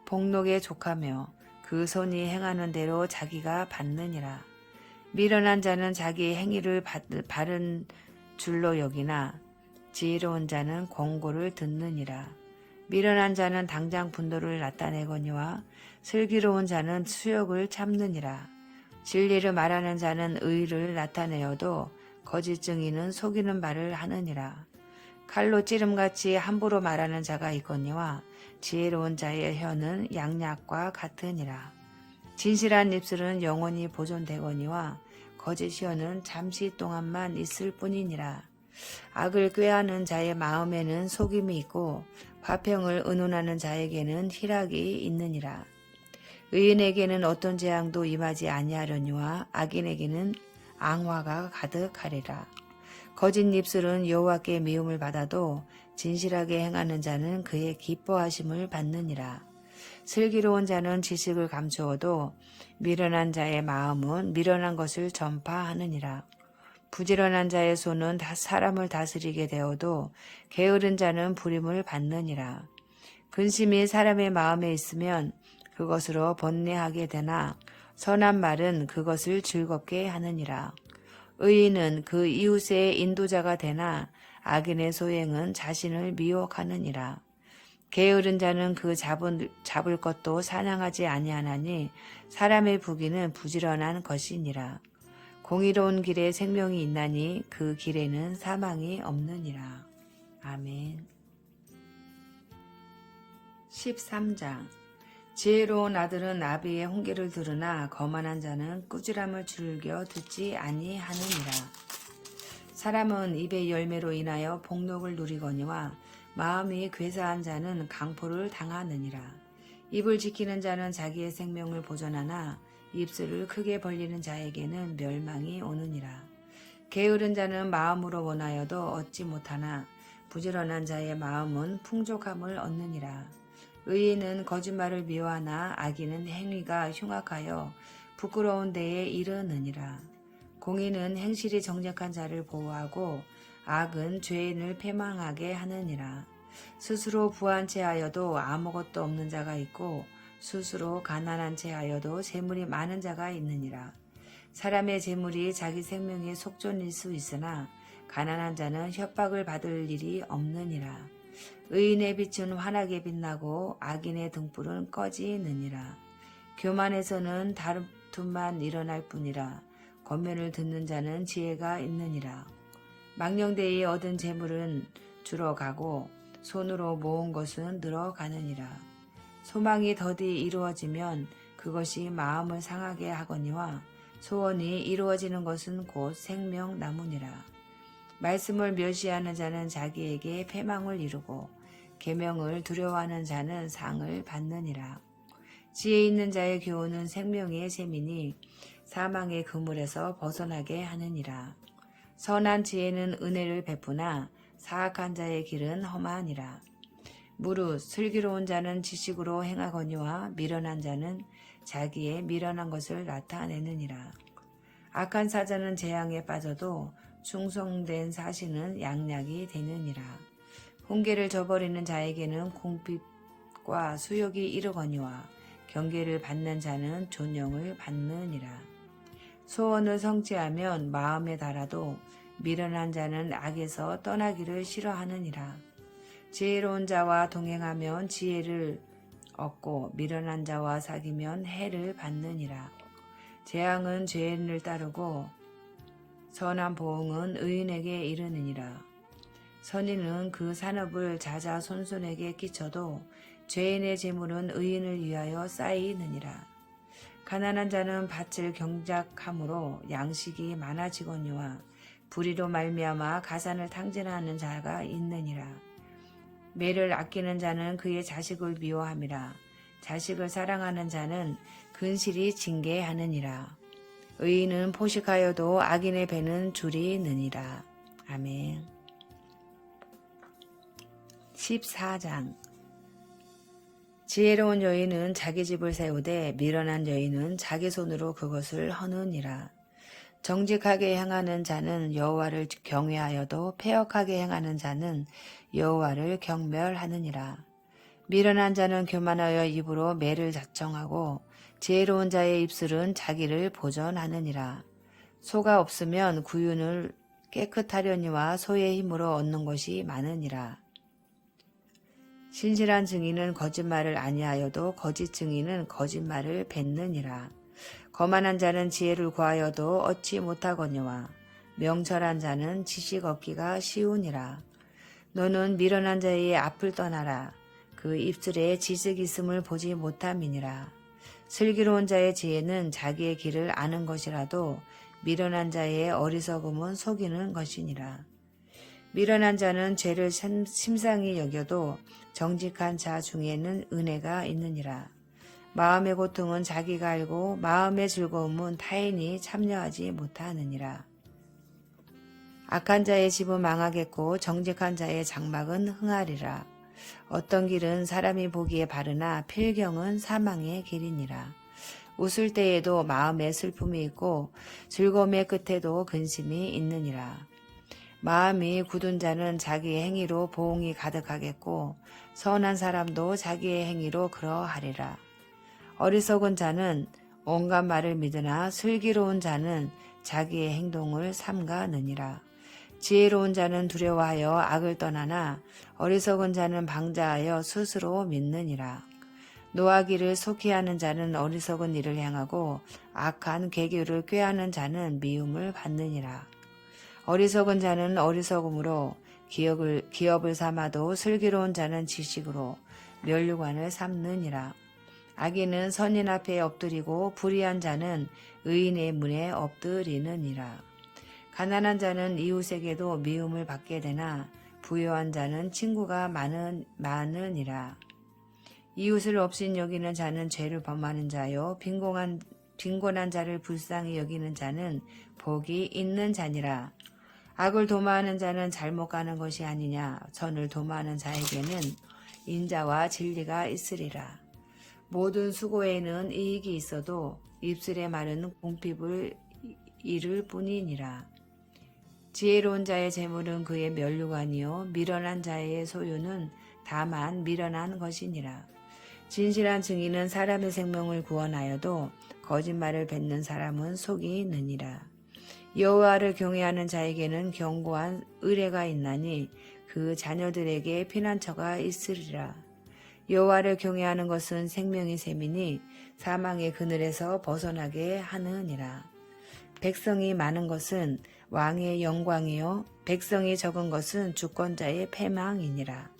복록에 족하며 그 손이 행하는 대로 자기가 받느니라. 미련한 자는 자기의 행위를 바른 줄로 여기나 지혜로운 자는 권고를 듣느니라. 미련한 자는 당장 분노를 나타내거니와 슬기로운 자는 수욕을 참느니라. 진리를 말하는 자는 의를 나타내어도 거짓 증인은 속이는 말을 하느니라. 칼로 찌름같이 함부로 말하는 자가 있거니와 지혜로운 자의 혀는 양약과 같으니라. 진실한 입술은 영원히 보존되거니와 거짓 혀는 잠시 동안만 있을 뿐이니라. 악을 꾀하는 자의 마음에는 속임이 있고 화평을 의논하는 자에게는 희락이 있느니라. 의인에게는 어떤 재앙도 임하지 아니하려니와 악인에게는 앙화가 가득하리라. 거짓 입술은 여호와께 미움을 받아도 진실하게 행하는 자는 그의 기뻐하심을 받느니라. 슬기로운 자는 지식을 감추어도 미련한 자의 마음은 미련한 것을 전파하느니라. 부지런한 자의 손은 사람을 다스리게 되어도 게으른 자는 부림을 받느니라. 근심이 사람의 마음에 있으면 그것으로 번뇌하게 되나 선한 말은 그것을 즐겁게 하느니라. 의인은 그 이웃의 인도자가 되나 악인의 소행은 자신을 미혹하느니라. 게으른 자는 그 잡을 것도 사냥하지 아니하나니 사람의 부귀는 부지런한 것이니라. 공의로운 길에 생명이 있나니 그 길에는 사망이 없느니라. 아멘. 13장. 지혜로운 아들은 아비의 훈계를 들으나 거만한 자는 꾸지람을 즐겨 듣지 아니하느니라. 사람은 입의 열매로 인하여 복록을 누리거니와 마음이 괴사한 자는 강포를 당하느니라. 입을 지키는 자는 자기의 생명을 보존하나 입술을 크게 벌리는 자에게는 멸망이 오느니라. 게으른 자는 마음으로 원하여도 얻지 못하나 부지런한 자의 마음은 풍족함을 얻느니라. 의인은 거짓말을 미워하나 악인은 행위가 흉악하여 부끄러운 데에 이르느니라. 공의는 행실이 정직한 자를 보호하고 악은 죄인을 패망하게 하느니라. 스스로 부한 채하여도 아무것도 없는 자가 있고 스스로 가난한 채하여도 재물이 많은 자가 있느니라. 사람의 재물이 자기 생명의 속전일 수 있으나 가난한 자는 협박을 받을 일이 없느니라. 의인의 빛은 환하게 빛나고 악인의 등불은 꺼지느니라. 교만에서는 다툼만 일어날 뿐이라. 권면을 듣는 자는 지혜가 있느니라. 망령되이 얻은 재물은 줄어가고 손으로 모은 것은 늘어가느니라. 소망이 더디 이루어지면 그것이 마음을 상하게 하거니와 소원이 이루어지는 것은 곧 생명나무니라. 말씀을 멸시하는 자는 자기에게 패망을 이루고 계명을 두려워하는 자는 상을 받느니라. 지혜 있는 자의 교훈은 생명의 셈이니 사망의 그물에서 벗어나게 하느니라. 선한 지혜는 은혜를 베푸나 사악한 자의 길은 험하니라. 무릇 슬기로운 자는 지식으로 행하거니와 미련한 자는 자기의 미련한 것을 나타내느니라. 악한 사자는 재앙에 빠져도 충성된 사신은 양약이 되느니라. 훈계를 저버리는 자에게는 궁핍과 수욕이 이르거니와 경계를 받는 자는 존영을 받느니라. 소원을 성취하면 마음에 달아도 미련한 자는 악에서 떠나기를 싫어하느니라. 지혜로운 자와 동행하면 지혜를 얻고 미련한 자와 사귀면 해를 받느니라. 재앙은 죄인을 따르고 선한 보응은 의인에게 이르느니라. 선인은 그 산업을 자자손손에게 끼쳐도 죄인의 재물은 의인을 위하여 쌓이느니라. 가난한 자는 밭을 경작함으로 양식이 많아지거니와 불의로 말미암아 가산을 탕진하는 자가 있느니라. 매를 아끼는 자는 그의 자식을 미워함이라. 자식을 사랑하는 자는 근실이 징계하느니라. 의인은 포식하여도 악인의 배는 줄이 느니라. 아멘. 14장. 지혜로운 여인은 자기 집을 세우되 미련한 여인은 자기 손으로 그것을 허느니라. 정직하게 행하는 자는 여호와를 경외하여도 패역하게 행하는 자는 여호와를 경멸하느니라. 미련한 자는 교만하여 입으로 매를 자청하고 지혜로운 자의 입술은 자기를 보전하느니라. 소가 없으면 구윤을 깨끗하려니와 소의 힘으로 얻는 것이 많으니라. 신실한 증인은 거짓말을 아니하여도 거짓 증인은 거짓말을 뱉느니라. 거만한 자는 지혜를 구하여도 얻지 못하거니와 명철한 자는 지식 얻기가 쉬우니라. 너는 미련한 자의 앞을 떠나라. 그 입술에 지식 있음을 보지 못함이니라. 슬기로운 자의 지혜는 자기의 길을 아는 것이라도 미련한 자의 어리석음은 속이는 것이니라. 미련한 자는 죄를 심상히 여겨도 정직한 자 중에는 은혜가 있느니라. 마음의 고통은 자기가 알고 마음의 즐거움은 타인이 참여하지 못하느니라. 악한 자의 집은 망하겠고 정직한 자의 장막은 흥하리라. 어떤 길은 사람이 보기에 바르나 필경은 사망의 길이니라. 웃을 때에도 마음에 슬픔이 있고 즐거움의 끝에도 근심이 있느니라. 마음이 굳은 자는 자기의 행위로 보응이 가득하겠고 선한 사람도 자기의 행위로 그러하리라. 어리석은 자는 온갖 말을 믿으나 슬기로운 자는 자기의 행동을 삼가느니라. 지혜로운 자는 두려워하여 악을 떠나나 어리석은 자는 방자하여 스스로 믿느니라. 노하기를 속히 하는 자는 어리석은 일을 행하고 악한 계교를 꾀하는 자는 미움을 받느니라. 어리석은 자는 어리석음으로 기업을 삼아도 슬기로운 자는 지식으로 면류관을 삼느니라. 악인은 선인 앞에 엎드리고 불의한 자는 의인의 문에 엎드리느니라. 가난한 자는 이웃에게도 미움을 받게 되나 부유한 자는 친구가 많으니라. 이웃을 업신 여기는 자는 죄를 범하는 자요 빈곤한 자를 불쌍히 여기는 자는 복이 있는 자니라. 악을 도모하는 자는 잘못 가는 것이 아니냐. 선을 도모하는 자에게는 인자와 진리가 있으리라. 모든 수고에는 이익이 있어도 입술의 말은 궁핍을 이를 뿐이니라. 지혜로운 자의 재물은 그의 면류관이요 미련한 자의 소유는 다만 미련한 것이니라. 진실한 증인은 사람의 생명을 구원하여도 거짓말을 뱉는 사람은 속이 느니라. 여호와를 경외하는 자에게는 견고한 의뢰가 있나니 그 자녀들에게 피난처가 있으리라. 여호와를 경외하는 것은 생명의 셈이니 사망의 그늘에서 벗어나게 하느니라. 백성이 많은 것은 왕의 영광이요 백성이 적은 것은 주권자의 패망이니라.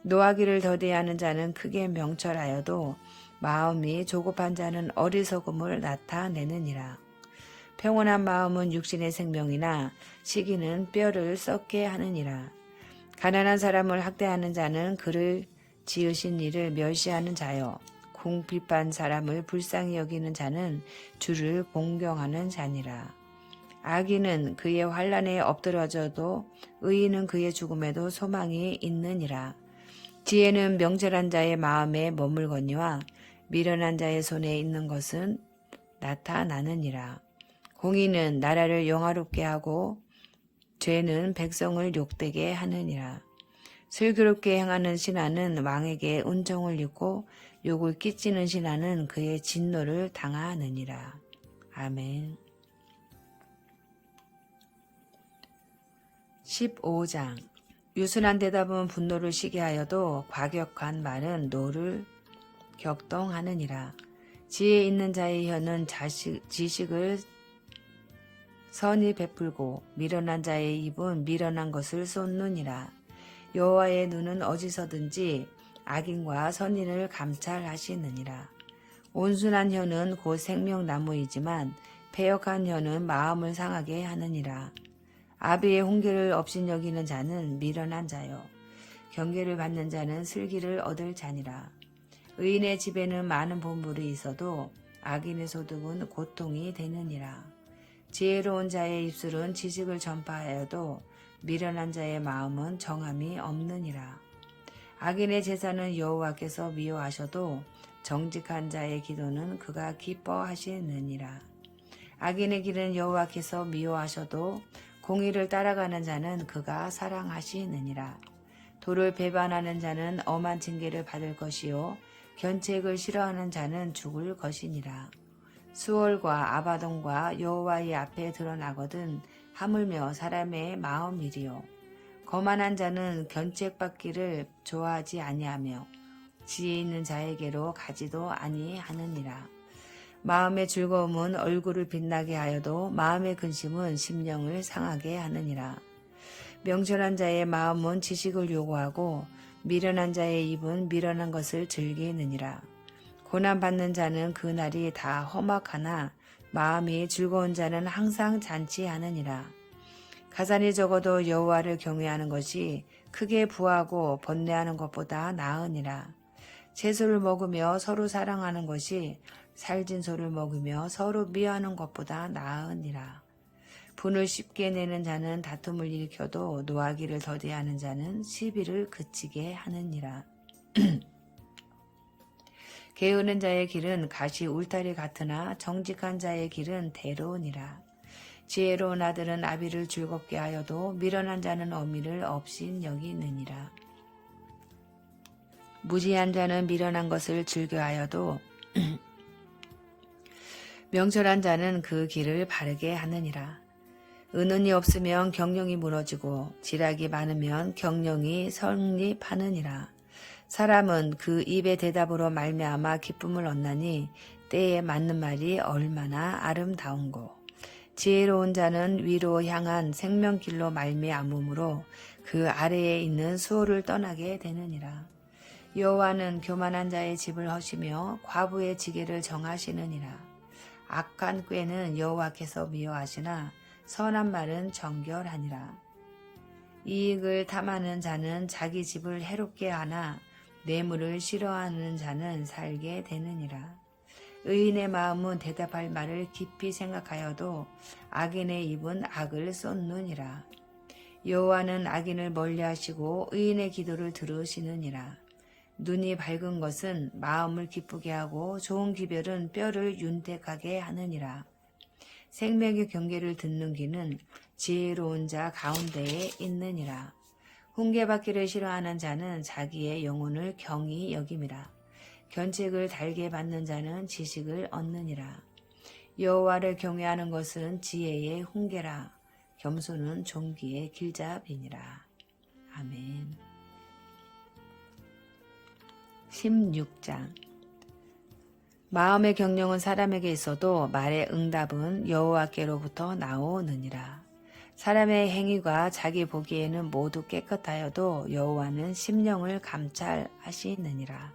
노하기를 더디하는 자는 크게 명철하여도 마음이 조급한 자는 어리석음을 나타내느니라. 평온한 마음은 육신의 생명이나 시기는 뼈를 썩게 하느니라. 가난한 사람을 학대하는 자는 그를 지으신 이를 멸시하는 자요 궁핍한 사람을 불쌍히 여기는 자는 주를 공경하는 자니라. 악인은 그의 환난에 엎드러져도 의인은 그의 죽음에도 소망이 있느니라. 지혜는 명철한 자의 마음에 머물거니와 미련한 자의 손에 있는 것은 나타나느니라. 공의는 나라를 영화롭게 하고 죄는 백성을 욕되게 하느니라. 슬기롭게 행하는 신하는 왕에게 은총을 입고 욕을 끼치는 신하는 그의 진노를 당하느니라. 아멘. 15장. 유순한 대답은 분노를 시게 하여도 과격한 말은 노를 격동하느니라. 지혜 있는 자의 혀는 지식을 선히 베풀고 미련한 자의 입은 미련한 것을 쏟느니라. 여호와의 눈은 어디서든지 악인과 선인을 감찰하시느니라. 온순한 혀는 곧 생명나무이지만 패역한 혀는 마음을 상하게 하느니라. 아비의 훈계를 업신여기는 자는 미련한 자요 경계를 받는 자는 슬기를 얻을 자니라. 의인의 집에는 많은 보물이 있어도 악인의 소득은 고통이 되느니라. 지혜로운 자의 입술은 지식을 전파하여도 미련한 자의 마음은 정함이 없느니라. 악인의 제사는 여호와께서 미워하셔도 정직한 자의 기도는 그가 기뻐하시느니라. 악인의 길은 여호와께서 미워하셔도 공의를 따라가는 자는 그가 사랑하시느니라. 도를 배반하는 자는 엄한 징계를 받을 것이요 견책을 싫어하는 자는 죽을 것이니라. 수월과 아바돈과 여호와의 앞에 드러나거든 하물며 사람의 마음이리요. 거만한 자는 견책받기를 좋아하지 아니하며 지혜 있는 자에게로 가지도 아니하느니라. 마음의 즐거움은 얼굴을 빛나게 하여도 마음의 근심은 심령을 상하게 하느니라. 명철한 자의 마음은 지식을 요구하고 미련한 자의 입은 미련한 것을 즐기느니라. 고난받는 자는 그 날이 다 험악하나 마음이 즐거운 자는 항상 잔치하느니라. 가산이 적어도 여호와를 경외하는 것이 크게 부하고 번뇌하는 것보다 나으니라. 채소를 먹으며 서로 사랑하는 것이 살진 소를 먹으며 서로 미워하는 것보다 나으니라. 분을 쉽게 내는 자는 다툼을 일으켜도 노하기를 더디하는 자는 시비를 그치게 하느니라. 게으른 자의 길은 가시 울타리 같으나 정직한 자의 길은 대로우니라. 지혜로운 아들은 아비를 즐겁게 하여도 미련한 자는 어미를 업신 여기느니라. 무지한 자는 미련한 것을 즐겨하여도 명철한 자는 그 길을 바르게 하느니라. 은은이 없으면 경영이 무너지고 지략이 많으면 경영이 성립하느니라. 사람은 그 입의 대답으로 말미암아 기쁨을 얻나니 때에 맞는 말이 얼마나 아름다운고. 지혜로운 자는 위로 향한 생명길로 말미암으므로 그 아래에 있는 수호를 떠나게 되느니라. 여호와는 교만한 자의 집을 허시며 과부의 지게를 정하시느니라. 악한 꾀는 여호와께서 미워하시나 선한 말은 정결하니라. 이익을 탐하는 자는 자기 집을 해롭게 하나 뇌물을 싫어하는 자는 살게 되느니라. 의인의 마음은 대답할 말을 깊이 생각하여도 악인의 입은 악을 쏟느니라. 여호와는 악인을 멀리하시고 의인의 기도를 들으시느니라. 눈이 밝은 것은 마음을 기쁘게 하고 좋은 기별은 뼈를 윤택하게 하느니라. 생명의 경계를 듣는 귀는 지혜로운 자 가운데에 있느니라. 훈계받기를 싫어하는 자는 자기의 영혼을 경히 여김이라. 견책을 달게 받는 자는 지식을 얻느니라. 여호와를 경외하는 것은 지혜의 훈계라. 겸손은 존귀의 길잡이니라. 아멘. 16장. 마음의 경영은 사람에게 있어도 말의 응답은 여호와께로부터 나오느니라. 사람의 행위가 자기 보기에는 모두 깨끗하여도 여호와는 심령을 감찰하시느니라.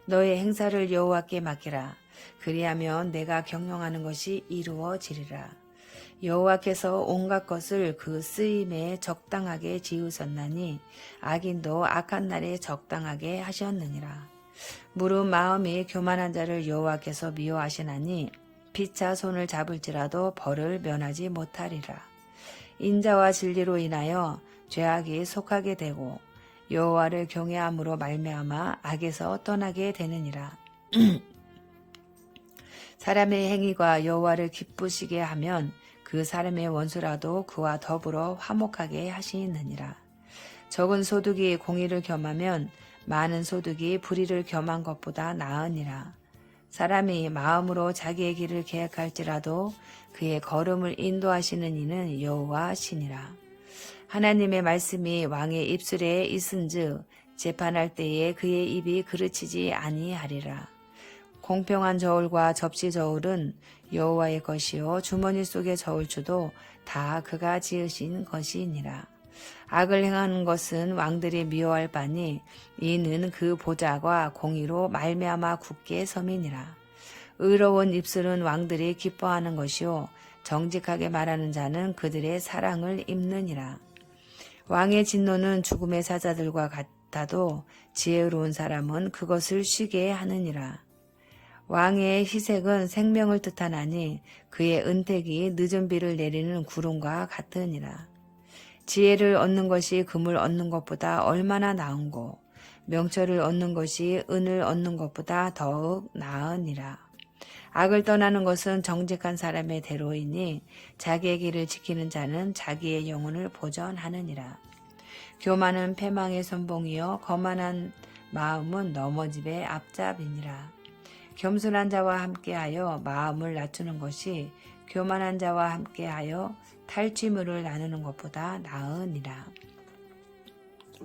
너의 행사를 여호와께 맡기라. 그리하면 내가 경영하는 것이 이루어지리라. 여호와께서 온갖 것을 그 쓰임에 적당하게 지으셨나니 악인도 악한 날에 적당하게 하셨느니라. 무릇 마음이 교만한 자를 여호와께서 미워하시나니 피차 손을 잡을지라도 벌을 면하지 못하리라. 인자와 진리로 인하여 죄악이 속하게 되고 여호와를 경외함으로 말미암아 악에서 떠나게 되느니라. 사람의 행위가 여호와를 기쁘시게 하면 그 사람의 원수라도 그와 더불어 화목하게 하시느니라. 적은 소득이 공의를 겸하면 많은 소득이 불의를 겸한 것보다 나으니라. 사람이 마음으로 자기의 길을 계획할지라도 그의 걸음을 인도하시는 이는 여호와시니라. 하나님의 말씀이 왕의 입술에 있은즉 재판할 때에 그의 입이 그르치지 아니하리라. 공평한 저울과 접시 저울은 여호와의 것이요 주머니 속의 저울추도 다 그가 지으신 것이니라. 악을 행하는 것은 왕들이 미워할 바니 이는 그 보좌가 공의로 말미암아 굳게 섬이니라. 의로운 입술은 왕들이 기뻐하는 것이요 정직하게 말하는 자는 그들의 사랑을 입느니라. 왕의 진노는 죽음의 사자들과 같아도 지혜로운 사람은 그것을 쉬게 하느니라. 왕의 희색은 생명을 뜻하나니 그의 은택이 늦은 비를 내리는 구름과 같으니라. 지혜를 얻는 것이 금을 얻는 것보다 얼마나 나은고 명철을 얻는 것이 은을 얻는 것보다 더욱 나으니라. 악을 떠나는 것은 정직한 사람의 대로이니 자기의 길을 지키는 자는 자기의 영혼을 보전하느니라. 교만은 패망의 선봉이요 거만한 마음은 넘어짐의 앞잡이니라. 겸손한 자와 함께하여 마음을 낮추는 것이 교만한 자와 함께하여 탈취물을 나누는 것보다 나으니라.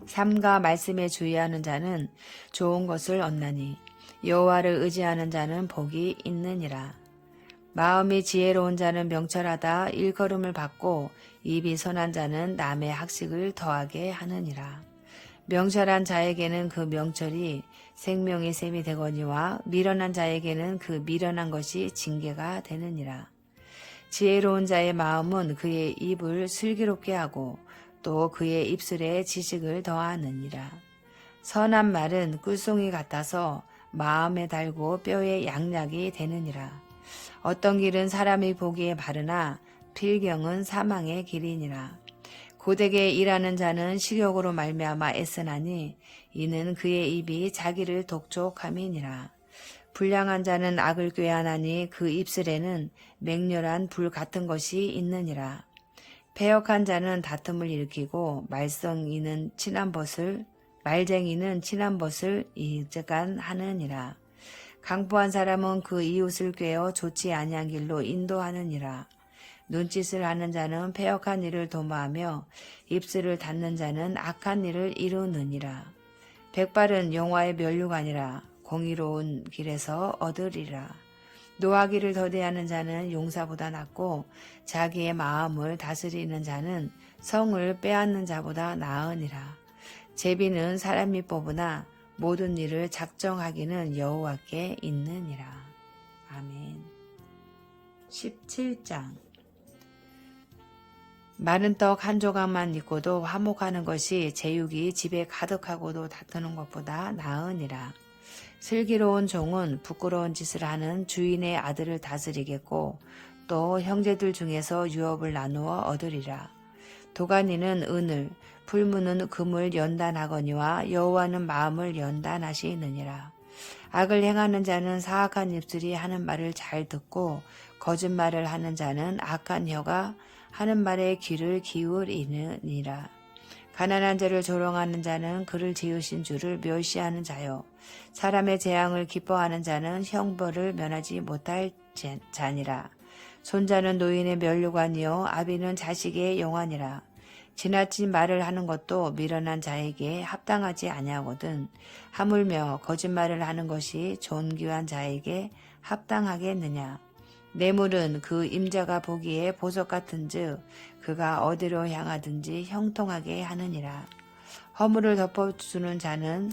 삼가 말씀에 주의하는 자는 좋은 것을 얻나니 여호와를 의지하는 자는 복이 있느니라. 마음이 지혜로운 자는 명철하다 일컬음을 받고 입이 선한 자는 남의 학식을 더하게 하느니라. 명철한 자에게는 그 명철이 생명의 셈이 되거니와 미련한 자에게는 그 미련한 것이 징계가 되느니라. 지혜로운 자의 마음은 그의 입을 슬기롭게 하고 또 그의 입술에 지식을 더하느니라. 선한 말은 꿀송이 같아서 마음에 달고 뼈에 양약이 되느니라. 어떤 길은 사람이 보기에 바르나 필경은 사망의 길이니라. 고되게 일하는 자는 식욕으로 말미암아 애쓰나니 이는 그의 입이 자기를 독촉함이니라. 불량한 자는 악을 꾀하나니 그 입술에는 맹렬한 불 같은 것이 있느니라. 패역한 자는 다툼을 일으키고 말쟁이는 친한 벗을 이적간 하느니라. 강포한 사람은 그 이웃을 꾀어 좋지 아니한 길로 인도하느니라. 눈짓을 하는 자는 패역한 일을 도모하며 입술을 닫는 자는 악한 일을 이루느니라. 백발은 영화의 면류관이라 공의로운 길에서 얻으리라. 노하기를 더디하는 자는 용사보다 낫고 자기의 마음을 다스리는 자는 성을 빼앗는 자보다 나으니라. 제비는 사람이 뽑으나 모든 일을 작정하기는 여호와께 있느니라. 아멘. 17장 마른 떡 한 조각만 있고도 화목하는 것이 제육이 집에 가득하고도 다투는 것보다 나으니라. 슬기로운 종은 부끄러운 짓을 하는 주인의 아들을 다스리겠고 또 형제들 중에서 유업을 나누어 얻으리라. 도가니는 은을, 풀무는 금을 연단하거니와 여호와는 마음을 연단하시느니라. 악을 행하는 자는 사악한 입술이 하는 말을 잘 듣고 거짓말을 하는 자는 악한 혀가 하는 말에 귀를 기울이느니라. 가난한 자를 조롱하는 자는 그를 지으신 주를 멸시하는 자요. 사람의 재앙을 기뻐하는 자는 형벌을 면하지 못할 자니라. 손자는 노인의 면류관이요 아비는 자식의 영환이라. 지나친 말을 하는 것도 미련한 자에게 합당하지 아니하거든 하물며 거짓말을 하는 것이 존귀한 자에게 합당하겠느냐. 뇌물은 그 임자가 보기에 보석 같은즉 그가 어디로 향하든지 형통하게 하느니라. 허물을 덮어주는 자는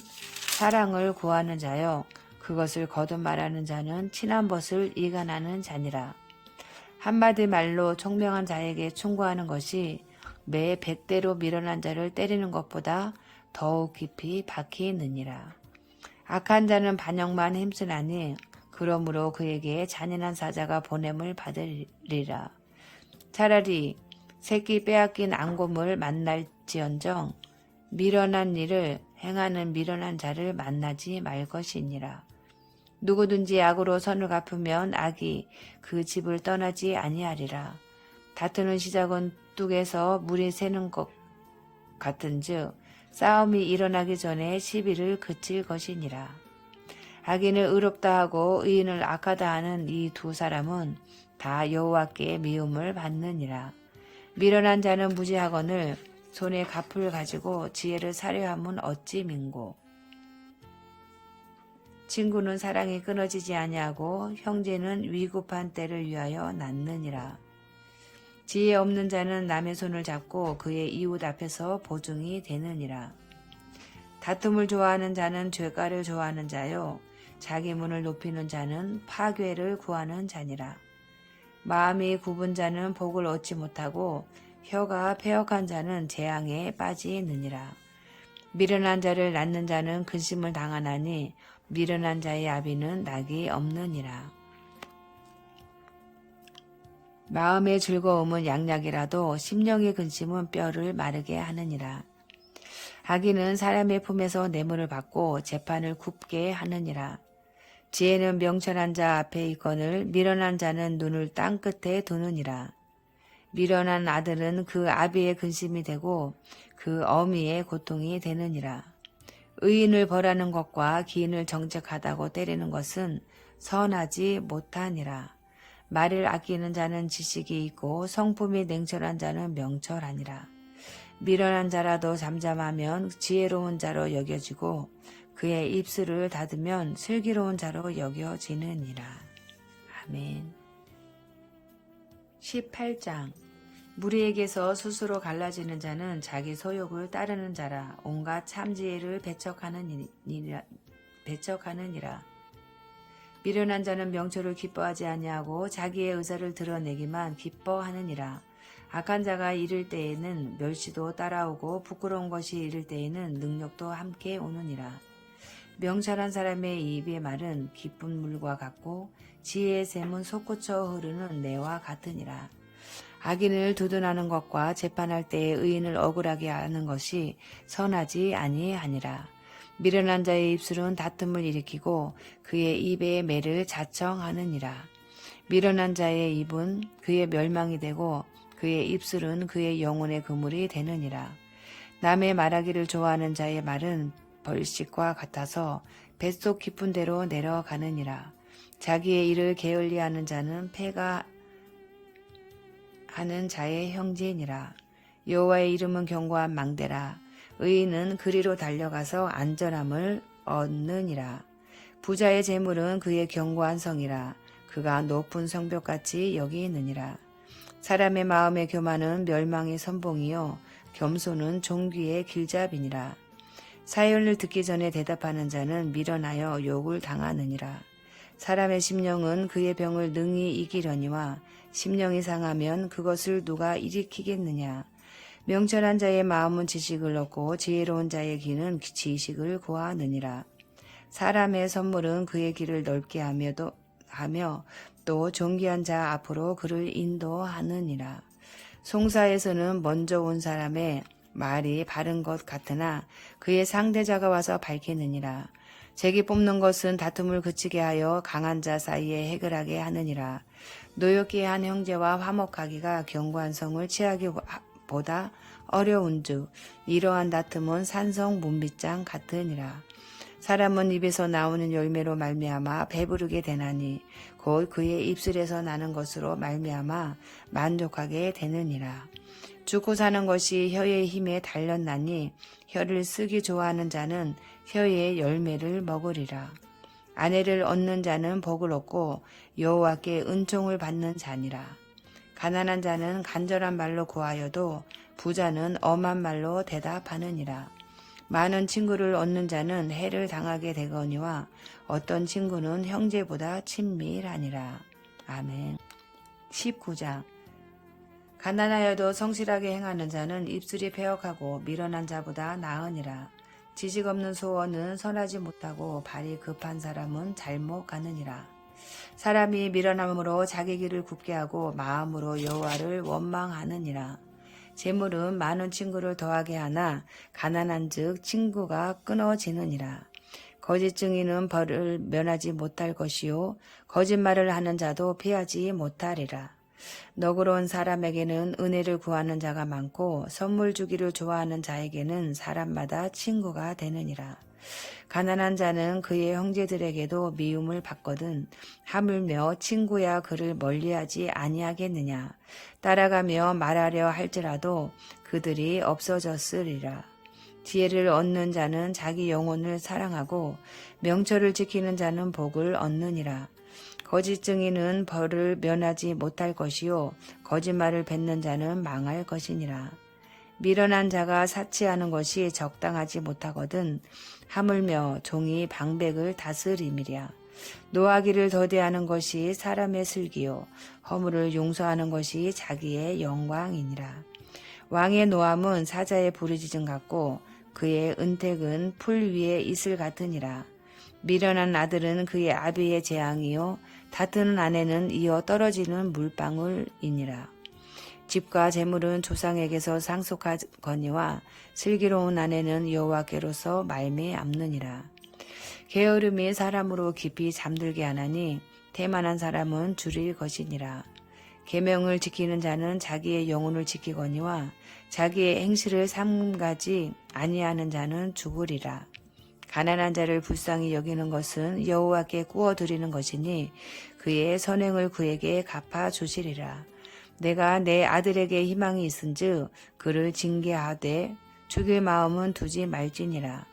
사랑을 구하는 자요 그것을 거듭 말하는 자는 친한 벗을 이간하는 자니라. 한마디 말로 총명한 자에게 충고하는 것이 매 100대로 미련한 자를 때리는 것보다 더욱 깊이 박히느니라. 악한 자는 반역만 힘쓰나니 그러므로 그에게 잔인한 사자가 보냄을 받으리라. 차라리 새끼 빼앗긴 앙곰을 만날지언정 미련한 일을 행하는 미련한 자를 만나지 말 것이니라. 누구든지 악으로 선을 갚으면 악이 그 집을 떠나지 아니하리라. 다투는 시작은 뚝에서 물이 새는 것 같은즉 싸움이 일어나기 전에 시비를 그칠 것이니라. 악인을 의롭다 하고 의인을 악하다 하는 이 두 사람은 다 여호와께 미움을 받느니라. 미련한 자는 무지하거늘 손에 갚을 가지고 지혜를 사려함은 어찌 민고. 친구는 사랑이 끊어지지 아니하고 형제는 위급한 때를 위하여 낳느니라. 지혜 없는 자는 남의 손을 잡고 그의 이웃 앞에서 보증이 되느니라. 다툼을 좋아하는 자는 죄가를 좋아하는 자요 자기 문을 높이는 자는 파괴를 구하는 자니라. 마음이 굽은 자는 복을 얻지 못하고 혀가 패역한 자는 재앙에 빠지느니라. 미련한 자를 낳는 자는 근심을 당하나니 미련한 자의 아비는 낙이 없느니라. 마음의 즐거움은 양약이라도 심령의 근심은 뼈를 마르게 하느니라. 악인은 사람의 품에서 뇌물을 받고 재판을 굽게 하느니라. 지혜는 명철한 자 앞에 있거늘 미련한 자는 눈을 땅 끝에 두느니라. 미련한 아들은 그 아비의 근심이 되고 그 어미의 고통이 되느니라. 의인을 벌하는 것과 기인을 정직하다고 때리는 것은 선하지 못하니라. 말을 아끼는 자는 지식이 있고 성품이 냉철한 자는 명철하니라. 미련한 자라도 잠잠하면 지혜로운 자로 여겨지고 그의 입술을 닫으면 슬기로운 자로 여겨지느니라. 아멘. 18장 무리에게서 스스로 갈라지는 자는 자기 소욕을 따르는 자라. 온갖 참지혜를 배척하느니라. 미련한 자는 명철을 기뻐하지 아니하고 자기의 의사를 드러내기만 기뻐하느니라. 악한 자가 이를 때에는 멸시도 따라오고 부끄러운 것이 이를 때에는 능력도 함께 오느니라. 명철한 사람의 입의 말은 기쁜 물과 같고 지혜의 샘은 솟구쳐 흐르는 내와 같으니라. 악인을 두둔하는 것과 재판할 때에 의인을 억울하게 하는 것이 선하지 아니하니라. 미련한 자의 입술은 다툼을 일으키고 그의 입의 매를 자청하느니라. 미련한 자의 입은 그의 멸망이 되고 그의 입술은 그의 영혼의 그물이 되느니라. 남의 말하기를 좋아하는 자의 말은 벌식과 같아서 뱃속 깊은 데로 내려가느니라. 자기의 일을 게을리하는 자는 패가 하는 자의 형제니라. 여호와의 이름은 견고한 망대라. 의인은 그리로 달려가서 안전함을 얻느니라. 부자의 재물은 그의 견고한 성이라. 그가 높은 성벽같이 여기느니라. 사람의 마음의 교만은 멸망의 선봉이요 겸손은 종귀의 길잡이니라. 사연을 듣기 전에 대답하는 자는 미련하여 욕을 당하느니라. 사람의 심령은 그의 병을 능히 이기려니와 심령이 상하면 그것을 누가 일으키겠느냐. 명철한 자의 마음은 지식을 얻고 지혜로운 자의 귀는 지식을 구하느니라. 사람의 선물은 그의 길을 넓게 하며 또 존귀한 자 앞으로 그를 인도하느니라. 송사에서는 먼저 온 사람의 말이 바른 것 같으나 그의 상대자가 와서 밝히느니라. 잭이 뽑는 것은 다툼을 그치게 하여 강한 자 사이에 해결하게 하느니라. 노엽게 한 형제와 화목하기가 견고한 성을 취하기보다 어려운즉 이러한 다툼은 산성 문빗장 같으니라. 사람은 입에서 나오는 열매로 말미암아 배부르게 되나니 곧 그의 입술에서 나는 것으로 말미암아 만족하게 되느니라. 죽고 사는 것이 혀의 힘에 달렸나니 혀를 쓰기 좋아하는 자는 혀의 열매를 먹으리라. 아내를 얻는 자는 복을 얻고 여호와께 은총을 받는 자니라. 가난한 자는 간절한 말로 구하여도 부자는 엄한 말로 대답하느니라. 많은 친구를 얻는 자는 해를 당하게 되거니와 어떤 친구는 형제보다 친밀하니라. 아멘. 19장 가난하여도 성실하게 행하는 자는 입술이 패역하고 미련한 자보다 나으니라. 지식 없는 소원은 선하지 못하고 발이 급한 사람은 잘못 가느니라. 사람이 미련함으로 자기 길을 굽게 하고 마음으로 여호와를 원망하느니라. 재물은 많은 친구를 더하게 하나 가난한즉 친구가 끊어지느니라. 거짓 증인은 벌을 면하지 못할 것이요 거짓말을 하는 자도 피하지 못하리라. 너그러운 사람에게는 은혜를 구하는 자가 많고 선물 주기를 좋아하는 자에게는 사람마다 친구가 되느니라. 가난한 자는 그의 형제들에게도 미움을 받거든 하물며 친구야 그를 멀리하지 아니하겠느냐. 따라가며 말하려 할지라도 그들이 없어졌으리라. 지혜를 얻는 자는 자기 영혼을 사랑하고 명철을 지키는 자는 복을 얻느니라. 거짓 증인은 벌을 면하지 못할 것이요 거짓말을 뱉는 자는 망할 것이니라. 미련한 자가 사치하는 것이 적당하지 못하거든 하물며 종이 방백을 다스림이랴. 노하기를 더디하는 것이 사람의 슬기요 허물을 용서하는 것이 자기의 영광이니라. 왕의 노함은 사자의 부르짖음 같고 그의 은택은 풀 위에 이슬 같으니라. 미련한 아들은 그의 아비의 재앙이요 다투는 아내는 이어 떨어지는 물방울이니라. 집과 재물은 조상에게서 상속하거니와 슬기로운 아내는 여호와께로서 말미암느니라. 게으름이 사람으로 깊이 잠들게 하나니 태만한 사람은 줄일 것이니라. 계명을 지키는 자는 자기의 영혼을 지키거니와 자기의 행실을 삼가지 아니하는 자는 죽으리라. 가난한 자를 불쌍히 여기는 것은 여호와께 구워드리는 것이니 그의 선행을 그에게 갚아주시리라. 내가 내 아들에게 희망이 있은즉 그를 징계하되 죽일 마음은 두지 말지니라.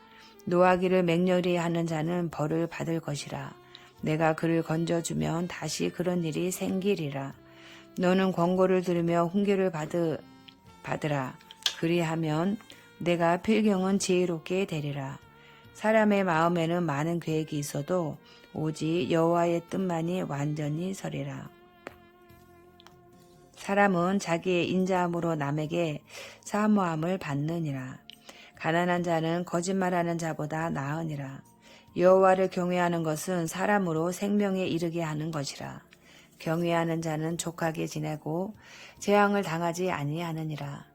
노하기를 맹렬히 하는 자는 벌을 받을 것이라. 내가 그를 건져주면 다시 그런 일이 생기리라. 너는 권고를 들으며 훈계를 받으라. 그리하면 내가 필경은 지혜롭게 되리라. 사람의 마음에는 많은 계획이 있어도 오직 여호와의 뜻만이 완전히 서리라. 사람은 자기의 인자함으로 남에게 사모함을 받느니라. 가난한 자는 거짓말하는 자보다 나으니라. 여호와를 경외하는 것은 사람으로 생명에 이르게 하는 것이라. 경외하는 자는 족하게 지내고 재앙을 당하지 아니하느니라.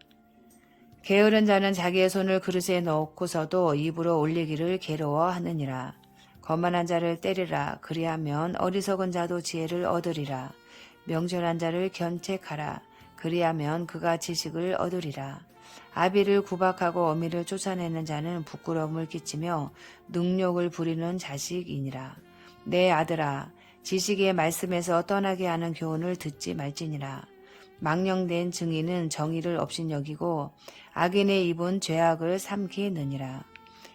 게으른 자는 자기의 손을 그릇에 넣고서도 입으로 올리기를 괴로워하느니라. 거만한 자를 때리라. 그리하면 어리석은 자도 지혜를 얻으리라. 명철한 자를 견책하라. 그리하면 그가 지식을 얻으리라. 아비를 구박하고 어미를 쫓아내는 자는 부끄러움을 끼치며 능욕을 부리는 자식이니라. 내 아들아, 지식의 말씀에서 떠나게 하는 교훈을 듣지 말지니라. 망령된 증인은 정의를 업신여기고 악인의 입은 죄악을 삼키느니라.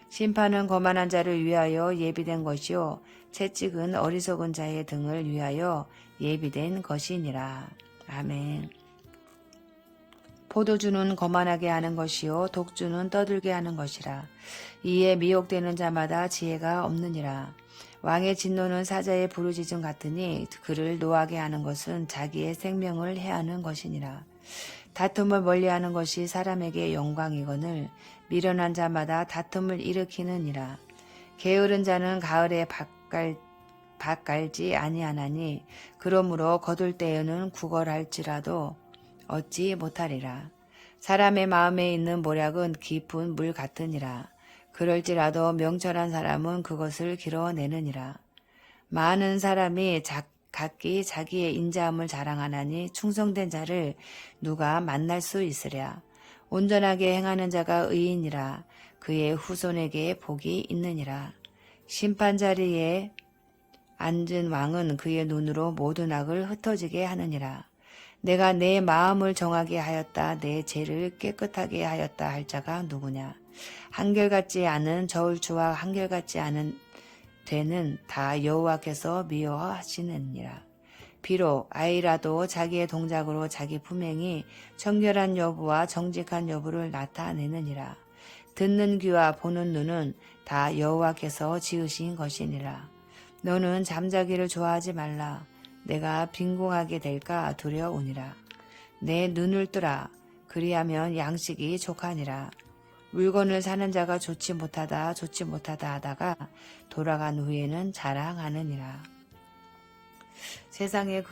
심판은 거만한 자를 위하여 예비된 것이요 채찍은 어리석은 자의 등을 위하여 예비된 것이니라. 아멘. 포도주는 거만하게 하는 것이요 독주는 떠들게 하는 것이라. 이에 미혹되는 자마다 지혜가 없느니라. 왕의 진노는 사자의 부르짖음 같으니 그를 노하게 하는 것은 자기의 생명을 해하는 것이니라. 다툼을 멀리하는 것이 사람에게 영광이거늘 미련한 자마다 다툼을 일으키느니라. 게으른 자는 가을에 밭 갈지 아니하나니 그러므로 거둘 때에는 구걸할지라도 얻지 못하리라. 사람의 마음에 있는 모략은 깊은 물 같으니라. 그럴지라도 명철한 사람은 그것을 길어내느니라. 많은 사람이 각기 자기의 인자함을 자랑하나니 충성된 자를 누가 만날 수 있으랴. 온전하게 행하는 자가 의인이라. 그의 후손에게 복이 있느니라. 심판 자리에 앉은 왕은 그의 눈으로 모든 악을 흩어지게 하느니라. 내가 내 마음을 정하게 하였다. 내 죄를 깨끗하게 하였다 할 자가 누구냐. 한결같지 않은 저울추와 한결같지 않은 되는 다 여호와께서 미워하시느니라. 비록 아이라도 자기의 동작으로 자기 품행이 청결한 여부와 정직한 여부를 나타내느니라. 듣는 귀와 보는 눈은 다 여호와께서 지으신 것이니라. 너는 잠자기를 좋아하지 말라. 내가 빈궁하게 될까 두려우니라. 내 눈을 뜨라. 그리하면 양식이 족하니라. 물건을 사는 자가 좋지 못하다 하다가 돌아간 후에는 자랑하느니라. 세상에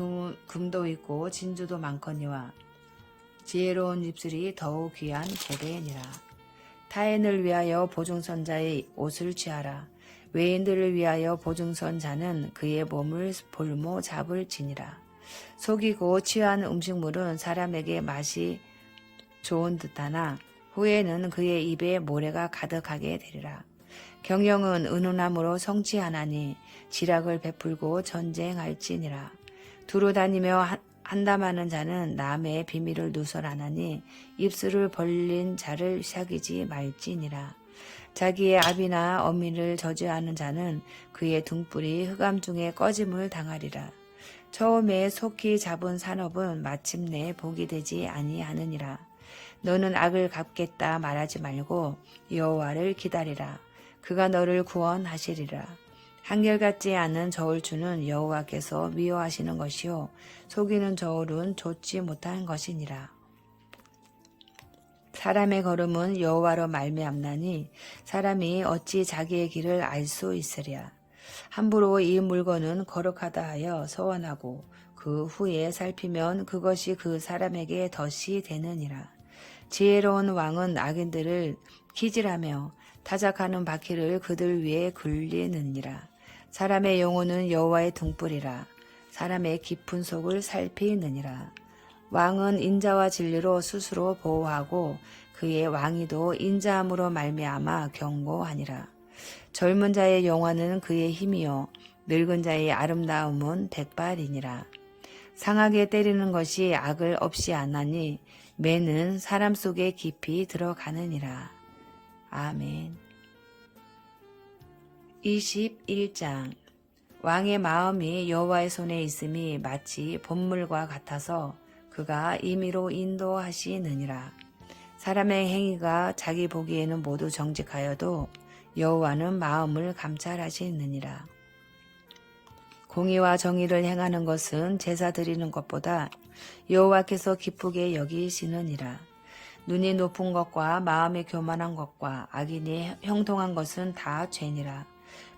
금도 있고 진주도 많거니와 지혜로운 입술이 더욱 귀한 고대니라. 타인을 위하여 보증선자의 옷을 취하라. 외인들을 위하여 보증선자는 그의 몸을 볼모 잡을지니라. 속이고 취한 음식물은 사람에게 맛이 좋은 듯하나 후에는 그의 입에 모래가 가득하게 되리라. 경영은 은은함으로 성취하나니 지략을 베풀고 전쟁할지니라. 두루 다니며 한담하는 자는 남의 비밀을 누설하나니 입술을 벌린 자를 사귀지 말지니라. 자기의 아비나 어미를 저주하는 자는 그의 등불이 흑암 중에 꺼짐을 당하리라. 처음에 속히 잡은 산업은 마침내 복이 되지 아니하느니라. 너는 악을 갚겠다 말하지 말고 여호와를 기다리라. 그가 너를 구원하시리라. 한결같지 않은 저울추는 여호와께서 미워하시는 것이요 속이는 저울은 좋지 못한 것이니라. 사람의 걸음은 여호와로 말미암나니 사람이 어찌 자기의 길을 알 수 있으랴. 함부로 이 물건은 거룩하다 하여 서원하고 그 후에 살피면 그것이 그 사람에게 덫이 되느니라. 지혜로운 왕은 악인들을 기질하며 타작하는 바퀴를 그들 위에 굴리느니라. 사람의 영혼은 여호와의 등불이라. 사람의 깊은 속을 살피느니라. 왕은 인자와 진리로 스스로 보호하고 그의 왕위도 인자함으로 말미암아 경고하니라. 젊은 자의 영화는 그의 힘이요 늙은 자의 아름다움은 백발이니라. 상하게 때리는 것이 악을 없이 안하니 매는 사람 속에 깊이 들어가느니라. 아멘. 21장. 왕의 마음이 여호와의 손에 있음이 마치 봇물과 같아서 그가 임의로 인도하시느니라. 사람의 행위가 자기 보기에는 모두 정직하여도 여호와는 마음을 감찰하시느니라. 공의와 정의를 행하는 것은 제사 드리는 것보다 여호와께서 기쁘게 여기시느니라. 눈이 높은 것과 마음이 교만한 것과 악인이 형통한 것은 다 죄니라.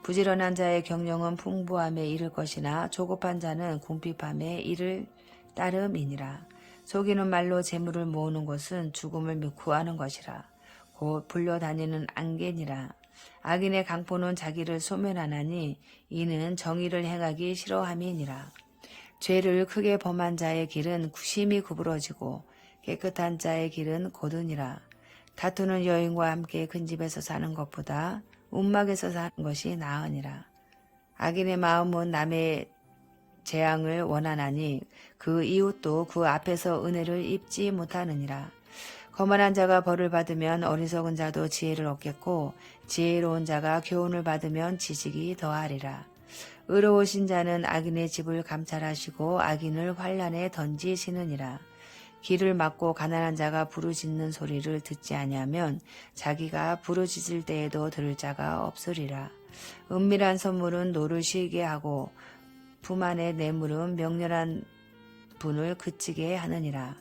부지런한 자의 경영은 풍부함에 이를 것이나 조급한 자는 궁핍함에 이를 따름이니라. 속이는 말로 재물을 모으는 것은 죽음을 구하는 것이라. 곧 불려다니는 안개니라. 악인의 강포는 자기를 소멸하나니 이는 정의를 행하기 싫어함이니라. 죄를 크게 범한 자의 길은 심히 구부러지고 깨끗한 자의 길은 곧으니라. 다투는 여인과 함께 큰 집에서 사는 것보다 움막에서 사는 것이 나으니라. 악인의 마음은 남의 재앙을 원하나니 그 이웃도 그 앞에서 은혜를 입지 못하느니라. 거만한 자가 벌을 받으면 어리석은 자도 지혜를 얻겠고 지혜로운 자가 교훈을 받으면 지식이 더하리라. 의로우신 자는 악인의 집을 감찰하시고 악인을 환란에 던지시느니라. 길을 막고 가난한 자가 부르짖는 소리를 듣지 아니하면 자기가 부르짖을 때에도 들을 자가 없으리라. 은밀한 선물은 노를 쉬게 하고 부만의 뇌물은 명렬한 분을 그치게 하느니라.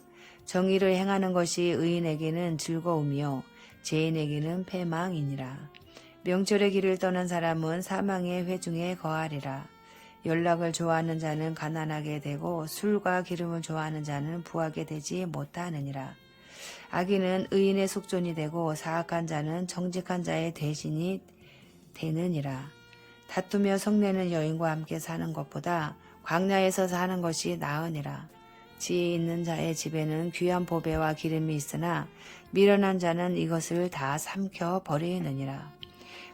정의를 행하는 것이 의인에게는 즐거움이요 죄인에게는 패망이니라. 명철의 길을 떠난 사람은 사망의 회중에 거하리라. 연락을 좋아하는 자는 가난하게 되고 술과 기름을 좋아하는 자는 부하게 되지 못하느니라. 악인은 의인의 숙존이 되고 사악한 자는 정직한 자의 대신이 되느니라. 다투며 성내는 여인과 함께 사는 것보다 광야에서 사는 것이 나으니라. 지혜 있는 자의 집에는 귀한 보배와 기름이 있으나 미련한 자는 이것을 다 삼켜 버리느니라.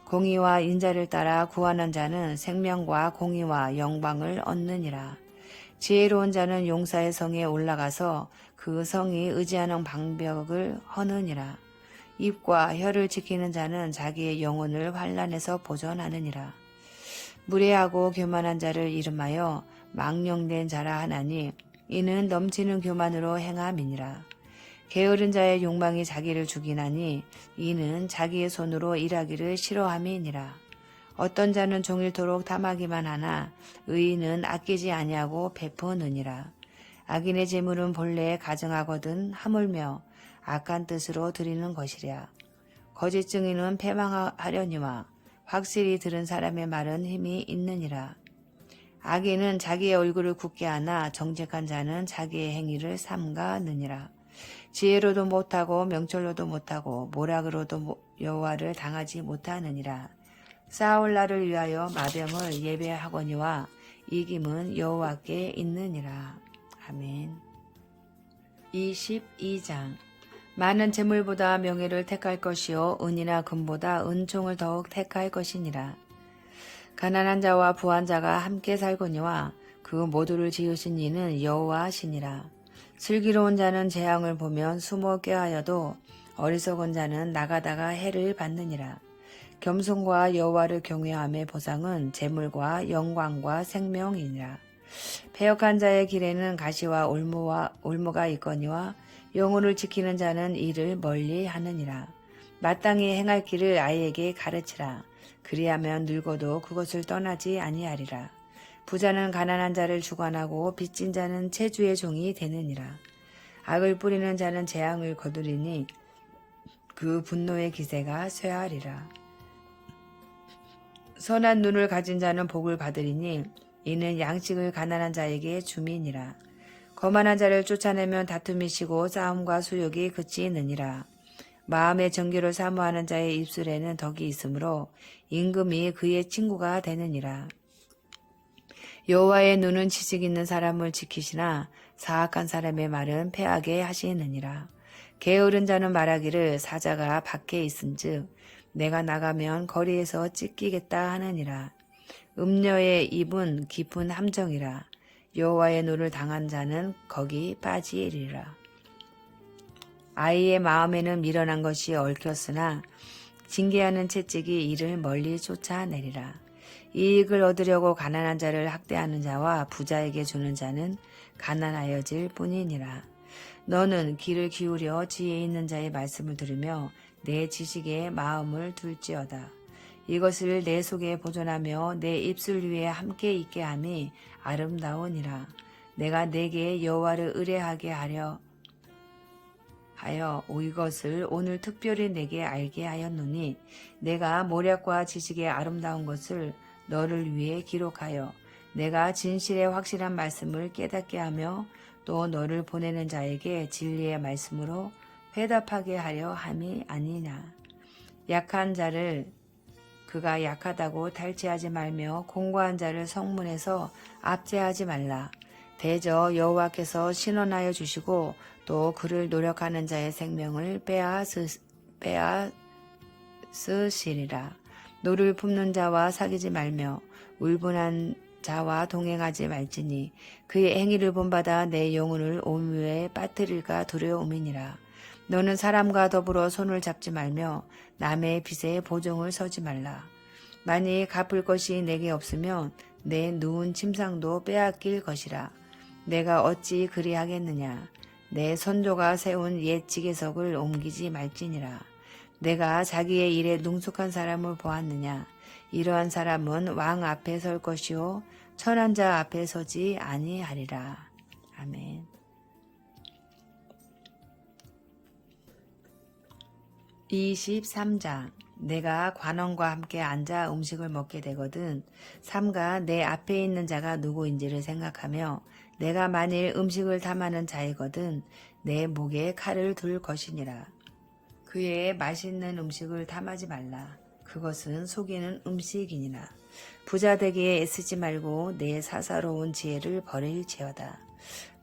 공의와 인자를 따라 구하는 자는 생명과 공의와 영광을 얻느니라. 지혜로운 자는 용사의 성에 올라가서 그 성이 의지하는 방벽을 허느니라. 입과 혀를 지키는 자는 자기의 영혼을 환난에서 보존하느니라. 무례하고 교만한 자를 이름하여 망령된 자라 하나니 이는 넘치는 교만으로 행함이니라. 게으른 자의 욕망이 자기를 죽이나니 이는 자기의 손으로 일하기를 싫어함이니라. 어떤 자는 종일토록 탐하기만 하나 의인은 아끼지 아니하고 베푸느니라. 악인의 재물은 본래 가증하거든 하물며 악한 뜻으로 드리는 것이랴. 거짓 증인은 패망하려니와 확실히 들은 사람의 말은 힘이 있느니라. 악인은 자기의 얼굴을 굳게 하나 정직한 자는 자기의 행위를 삼가느니라. 지혜로도 못하고 명철로도 못하고 모락으로도 여호와를 당하지 못하느니라. 싸울 날을 위하여 마병을 예배하거니와 이김은 여호와께 있느니라. 아멘. 22장 많은 재물보다 명예를 택할 것이요 은이나 금보다 은총을 더욱 택할 것이니라. 가난한 자와 부한 자가 함께 살거니와 그 모두를 지으신 이는 여호와시니라. 슬기로운 자는 재앙을 보면 숨어 꾀하여도 어리석은 자는 나가다가 해를 받느니라. 겸손과 여호와를 경외함의 보상은 재물과 영광과 생명이니라. 패역한 자의 길에는 가시와 올무가 있거니와 영혼을 지키는 자는 이를 멀리 하느니라. 마땅히 행할 길을 아이에게 가르치라. 그리하면 늙어도 그것을 떠나지 아니하리라. 부자는 가난한 자를 주관하고 빚진 자는 체주의 종이 되느니라. 악을 뿌리는 자는 재앙을 거두리니 그 분노의 기세가 쇠하리라. 선한 눈을 가진 자는 복을 받으리니 이는 양식을 가난한 자에게 주민이라. 거만한 자를 쫓아내면 다툼이 시고 싸움과 수욕이 그치느니라. 마음의 정결을 사모하는 자의 입술에는 덕이 있으므로 임금이 그의 친구가 되느니라. 여호와의 눈은 지식 있는 사람을 지키시나 사악한 사람의 말은 패하게 하시느니라. 게으른 자는 말하기를 사자가 밖에 있은즉 내가 나가면 거리에서 찢기겠다 하느니라. 음녀의 입은 깊은 함정이라. 여호와의 노를 당한 자는 거기 빠지리라. 아이의 마음에는 미련한 것이 얽혔으나 징계하는 채찍이 이를 멀리 쫓아내리라. 이익을 얻으려고 가난한 자를 학대하는 자와 부자에게 주는 자는 가난하여질 뿐이니라. 너는 귀를 기울여 지혜 있는 자의 말씀을 들으며 내 지식에 마음을 둘지어다. 이것을 내 속에 보존하며 내 입술 위에 함께 있게 함이 아름다우니라. 내가 내게 여호와를 의뢰하게 하여 이것을 오늘 특별히 내게 알게 하였노니 내가 모략과 지식의 아름다운 것을 너를 위해 기록하여 내가 진실의 확실한 말씀을 깨닫게 하며 또 너를 보내는 자에게 진리의 말씀으로 회답하게 하려 함이 아니냐. 약한 자를 그가 약하다고 탈취하지 말며 공고한 자를 성문에서 압제하지 말라. 대저 여호와께서 신원하여 주시고 또 그를 노력하는 자의 생명을 빼앗으시리라. 노를 품는 자와 사귀지 말며 울분한 자와 동행하지 말지니 그의 행위를 본받아 내 영혼을 오묘에 빠뜨릴까 두려움이니라. 너는 사람과 더불어 손을 잡지 말며 남의 빚에 보증을 서지 말라. 만일 갚을 것이 내게 없으면 내 누운 침상도 빼앗길 것이라. 내가 어찌 그리하겠느냐. 내 선조가 세운 옛 지계석을 옮기지 말지니라. 내가 자기의 일에 능숙한 사람을 보았느냐. 이러한 사람은 왕 앞에 설 것이요 천한 자 앞에 서지 아니하리라. 아멘. 23장 내가 관원과 함께 앉아 음식을 먹게 되거든 삼가 내 앞에 있는 자가 누구인지를 생각하며 내가 만일 음식을 탐하는 자이거든 내 목에 칼을 둘 것이니라. 그의 맛있는 음식을 탐하지 말라. 그것은 속이는 음식이니라. 부자 되기에 애쓰지 말고 내 사사로운 지혜를 버릴지어다.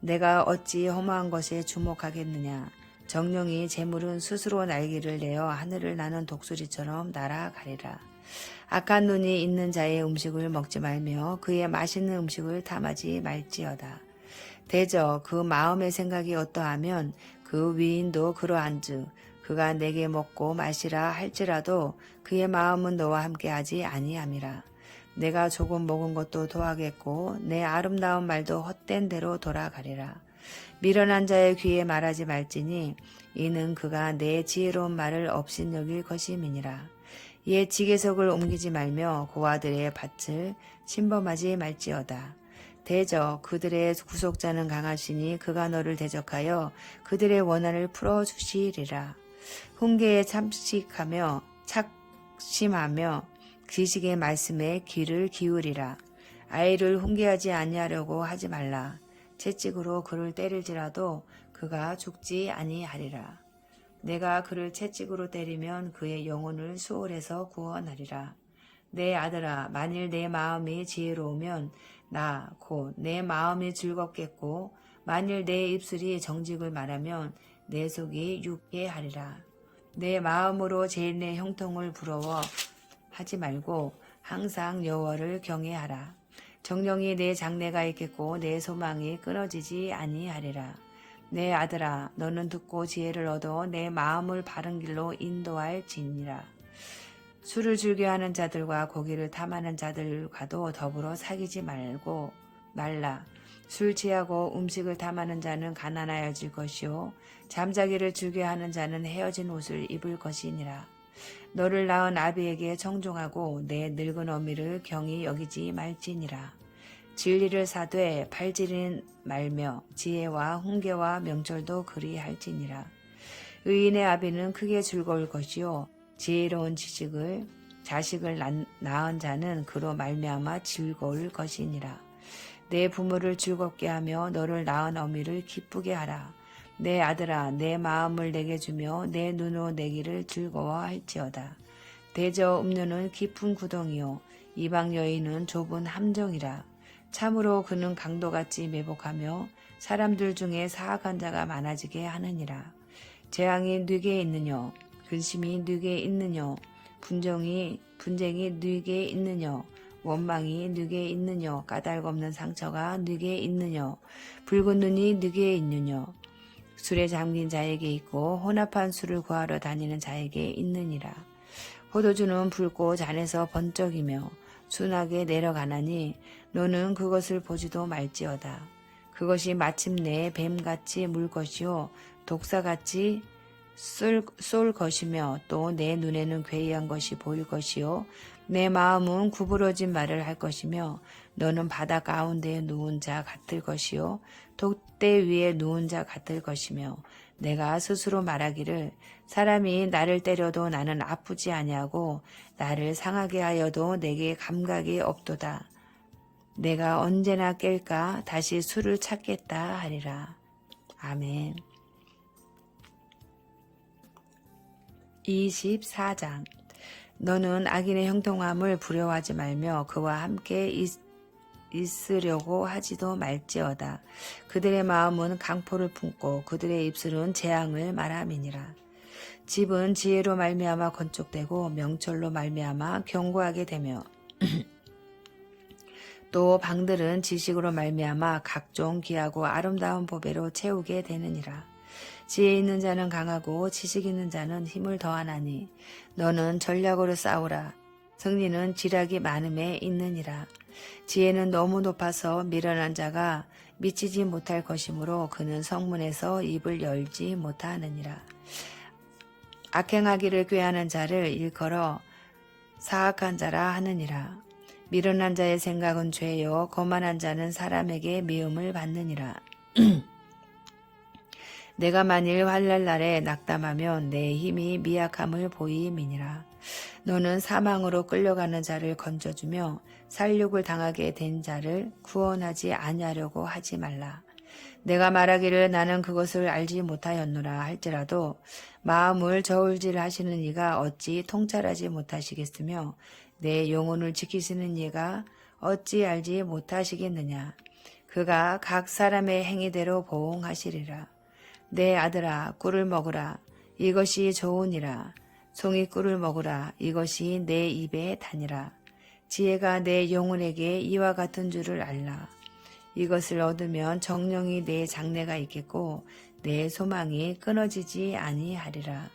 내가 어찌 허무한 것에 주목하겠느냐. 정령이 재물은 스스로 날개를 내어 하늘을 나는 독수리처럼 날아가리라. 악한 눈이 있는 자의 음식을 먹지 말며 그의 맛있는 음식을 탐하지 말지어다. 대저 그 마음의 생각이 어떠하면 그 위인도 그러한즉 그가 내게 먹고 마시라 할지라도 그의 마음은 너와 함께하지 아니함이라. 내가 조금 먹은 것도 토하겠고 내 아름다운 말도 헛된 대로 돌아가리라. 미련한 자의 귀에 말하지 말지니 이는 그가 내 지혜로운 말을 업신여길 것임이니라. 옛 지계석을 옮기지 말며 고아들의 밭을 침범하지 말지어다. 대저 그들의 구속자는 강하시니 그가 너를 대적하여 그들의 원한을 풀어주시리라. 훈계에 착심하며 지식의 말씀에 귀를 기울이라. 아이를 훈계하지 아니하려고 하지 말라. 채찍으로 그를 때릴지라도 그가 죽지 아니하리라. 내가 그를 채찍으로 때리면 그의 영혼을 수월에서 구원하리라. 내 아들아, 만일 내 마음이 지혜로우면 나 곧 내 마음이 즐겁겠고 만일 내 입술이 정직을 말하면 내 속이 유쾌하리라. 내 마음으로 제 형통을 부러워하지 말고 항상 여호와를 경외하라. 정령이 내 장래가 있겠고 내 소망이 끊어지지 아니하리라. 내 아들아, 너는 듣고 지혜를 얻어 내 마음을 바른 길로 인도할지니라. 술을 즐겨하는 자들과 고기를 탐하는 자들과도 더불어 사귀지 말라. 술 취하고 음식을 탐하는 자는 가난하여질 것이요 잠자기를 즐겨하는 자는 헤어진 옷을 입을 것이니라. 너를 낳은 아비에게 청종하고 내 늙은 어미를 경히 여기지 말지니라. 진리를 사되 팔지는 말며 지혜와 훈계와 명철도 그리할지니라. 의인의 아비는 크게 즐거울 것이요 지혜로운 자식을 낳은 자는 그로 말미암아 즐거울 것이니라. 내 부모를 즐겁게 하며 너를 낳은 어미를 기쁘게 하라. 내 아들아, 내 마음을 내게 주며 내 눈으로 내기를 즐거워할지어다. 대저 음료는 깊은 구덩이요 이방 여인은 좁은 함정이라. 참으로 그는 강도같이 매복하며 사람들 중에 사악한 자가 많아지게 하느니라. 재앙이 네게 있느뇨 근심이 네게 있느뇨 분쟁이 네게 있느뇨 원망이 네게 있느뇨 까닭없는 상처가 네게 있느뇨 붉은 눈이 네게 있느뇨 술에 잠긴 자에게 있고 혼합한 술을 구하러 다니는 자에게 있느니라. 포도주는 붉고 잔에서 번쩍이며 순하게 내려가나니 너는 그것을 보지도 말지어다. 그것이 마침내 뱀같이 물 것이요 독사같이 쏠 것이며 또 내 눈에는 괴이한 것이 보일 것이요 내 마음은 구부러진 말을 할 것이며 너는 바다 가운데에 누운 자 같을 것이요 독대 위에 누운 자 같을 것이며 내가 스스로 말하기를 사람이 나를 때려도 나는 아프지 아니하고 나를 상하게 하여도 내게 감각이 없도다. 내가 언제나 깰까 다시 술을 찾겠다 하리라. 아멘. 24장. 너는 악인의 형통함을 부려워하지 말며 그와 함께 있으려고 하지도 말지어다. 그들의 마음은 강포를 품고 그들의 입술은 재앙을 말함이니라. 집은 지혜로 말미암아 건축되고 명철로 말미암아 견고하게 되며 또 방들은 지식으로 말미암아 각종 귀하고 아름다운 보배로 채우게 되느니라. 지혜 있는 자는 강하고 지식 있는 자는 힘을 더하나니 너는 전략으로 싸우라. 승리는 지략이 많음에 있느니라. 지혜는 너무 높아서 미련한 자가 미치지 못할 것이므로 그는 성문에서 입을 열지 못하느니라. 악행하기를 꾀하는 자를 일컬어 사악한 자라 하느니라. 미련한 자의 생각은 죄요 거만한 자는 사람에게 미움을 받느니라. 내가 만일 환난 날에 낙담하면 내 힘이 미약함을 보임이니라. 너는 사망으로 끌려가는 자를 건져주며 살육을 당하게 된 자를 구원하지 아니하려고 하지 말라. 내가 말하기를 나는 그것을 알지 못하였노라 할지라도 마음을 저울질하시는 이가 어찌 통찰하지 못하시겠으며 내 영혼을 지키시는 이가 어찌 알지 못하시겠느냐. 그가 각 사람의 행위대로 보응하시리라. 내 아들아 꿀을 먹으라. 이것이 좋으니라. 송이 꿀을 먹으라. 이것이 내 입에 다니라. 지혜가 내 영혼에게 이와 같은 줄을 알라. 이것을 얻으면 정령이 내 장래가 있겠고 내 소망이 끊어지지 아니하리라.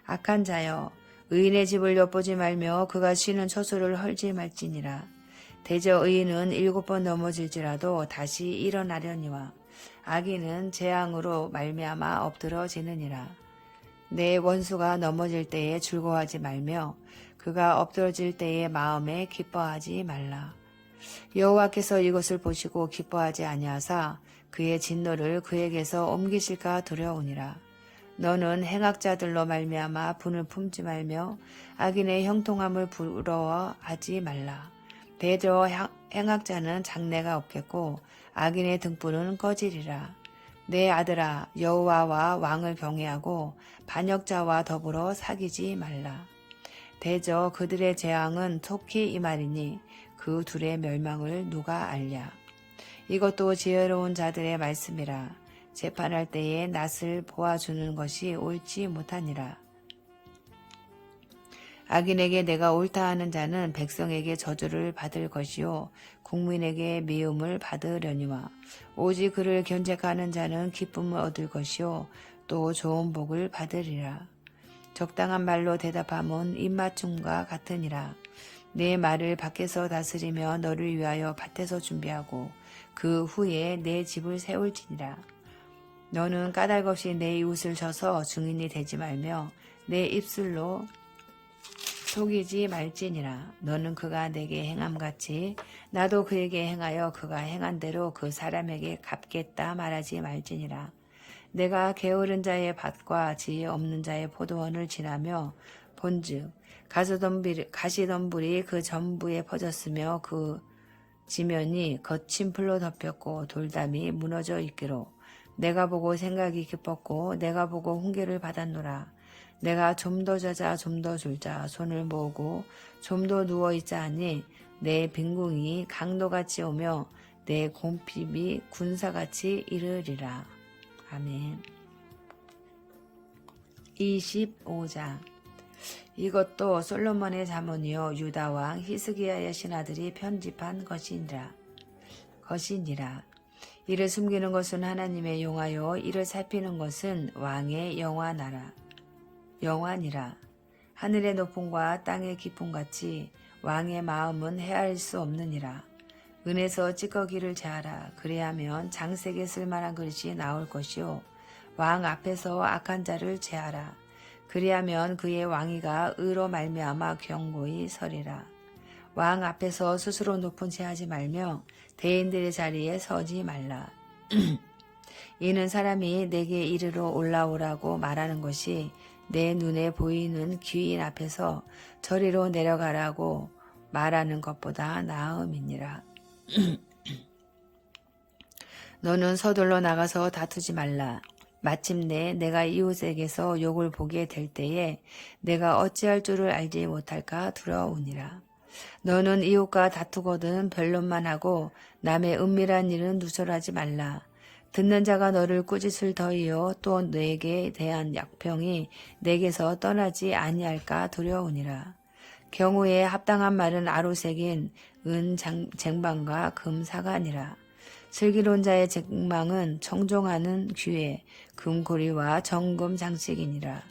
악한 자여 의인의 집을 엿보지 말며 그가 쉬는 처소를 헐지 말지니라. 대저 의인은 7번 넘어질지라도 다시 일어나려니와 악인은 재앙으로 말미암아 엎드러지느니라. 내 원수가 넘어질 때에 즐거워하지 말며 그가 엎드러질 때에 마음에 기뻐하지 말라. 여호와께서 이것을 보시고 기뻐하지 아니하사 그의 진노를 그에게서 옮기실까 두려우니라. 너는 행악자들로 말미암아 분을 품지 말며 악인의 형통함을 부러워하지 말라. 대저 행악자는 장래가 없겠고 악인의 등불은 꺼지리라. 내 아들아 여호와와 왕을 경외하고 반역자와 더불어 사귀지 말라. 대저 그들의 재앙은 속히 임하리니 그 둘의 멸망을 누가 알랴. 이것도 지혜로운 자들의 말씀이라. 재판할 때에 낯을 보아주는 것이 옳지 못하니라. 악인에게 내가 옳다 하는 자는 백성에게 저주를 받을 것이요 국민에게 미움을 받으려니와 오직 그를 견책하는 자는 기쁨을 얻을 것이요 또 좋은 복을 받으리라. 적당한 말로 대답함은 입맞춤과 같으니라. 내 말을 밖에서 다스리며 너를 위하여 밭에서 준비하고 그 후에 내 집을 세울지니라. 너는 까닭없이 내 이웃을 쳐서 증인이 되지 말며 내 입술로 속이지 말지니라. 너는 그가 내게 행함같이 나도 그에게 행하여 그가 행한 대로 그 사람에게 갚겠다 말하지 말지니라. 내가 게으른 자의 밭과 지혜 없는 자의 포도원을 지나며 본즉 가시덤불이 그 전부에 퍼졌으며 그 지면이 거친 풀로 덮였고 돌담이 무너져 있기로 내가 보고 생각이 깊었고 내가 보고 훈계를 받았노라. 내가 좀 더 자자 좀 더 졸자 손을 모으고 좀 더 누워있자 하니 내 빈궁이 강도같이 오며 내 곰핍이 군사같이 이르리라. 아멘. 25장. 이것도 솔로몬의 잠언이요 유다왕 히스기야의 신하들이 편집한 것이니라. 이를 숨기는 것은 하나님의 용하요 이를 살피는 것은 왕의 영화니라. 하늘의 높음과 땅의 깊음같이 왕의 마음은 헤아릴 수 없느니라. 은에서 찌꺼기를 제하라. 그리하면 장색에 쓸만한 그릇이 나올 것이요 왕 앞에서 악한 자를 제하라. 그리하면 그의 왕위가 의로 말미암아 견고히 서리라. 왕 앞에서 스스로 높은 채 하지 말며 대인들의 자리에 서지 말라. 이는 사람이 내게 이르러 올라오라고 말하는 것이 내 눈에 보이는 귀인 앞에서 저리로 내려가라고 말하는 것보다 나음이니라. 너는 서둘러 나가서 다투지 말라. 마침내 내가 이웃에게서 욕을 보게 될 때에 내가 어찌할 줄을 알지 못할까 두려우니라. 너는 이웃과 다투거든 변론만 하고 남의 은밀한 일은 누설하지 말라. 듣는 자가 너를 꾸짖을 터이요 또 내게 대한 약평이 내게서 떠나지 아니할까 두려우니라. 경우에 합당한 말은 아로새긴 은 쟁반과 금 사관이라. 슬기로운 자의 쟁망은 청종하는 귀에 금고리와 정금 장식이니라.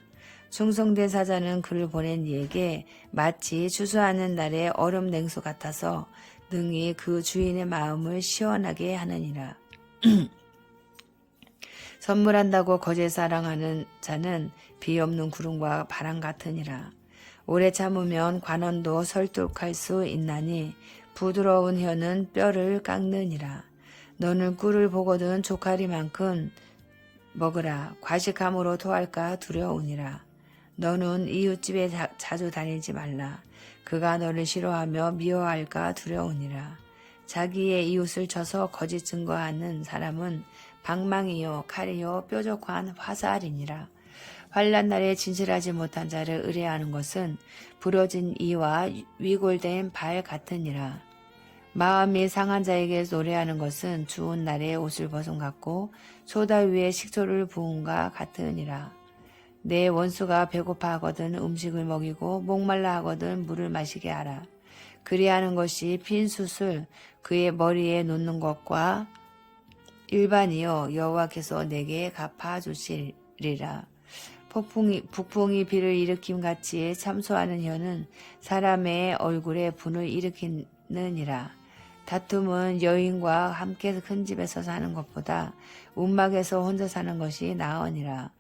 충성된 사자는 그를 보낸 이에게 마치 추수하는 날의 얼음 냉수 같아서 능히 그 주인의 마음을 시원하게 하느니라. 선물한다고 거짓 사랑하는 자는 비 없는 구름과 바람 같으니라. 오래 참으면 관원도 설득할 수 있나니 부드러운 혀는 뼈를 깎느니라. 너는 꿀을 보거든 조카리만큼 먹으라. 과식함으로 토할까 두려우니라. 너는 이웃집에 자주 다니지 말라. 그가 너를 싫어하며 미워할까 두려우니라. 자기의 이웃을 쳐서 거짓 증거하는 사람은 방망이요 칼이요 뾰족한 화살이니라. 환난 날에 진실하지 못한 자를 의뢰하는 것은 부러진 이와 위골된 발 같으니라. 마음이 상한 자에게 노래하는 것은 추운 날에 옷을 벗은 같고 소다 위에 식초를 부은과 같으니라. 내 원수가 배고파하거든 음식을 먹이고 목말라 하거든 물을 마시게 하라. 그리하는 것이 핀 숯을 그의 머리에 놓는 것과 일반이요 여호와께서 내게 갚아주시리라. 북풍이 비를 일으킴같이 참소하는 혀는 사람의 얼굴에 분을 일으키느니라. 다툼은 여인과 함께 큰 집에서 사는 것보다 움막에서 혼자 사는 것이 나으니라.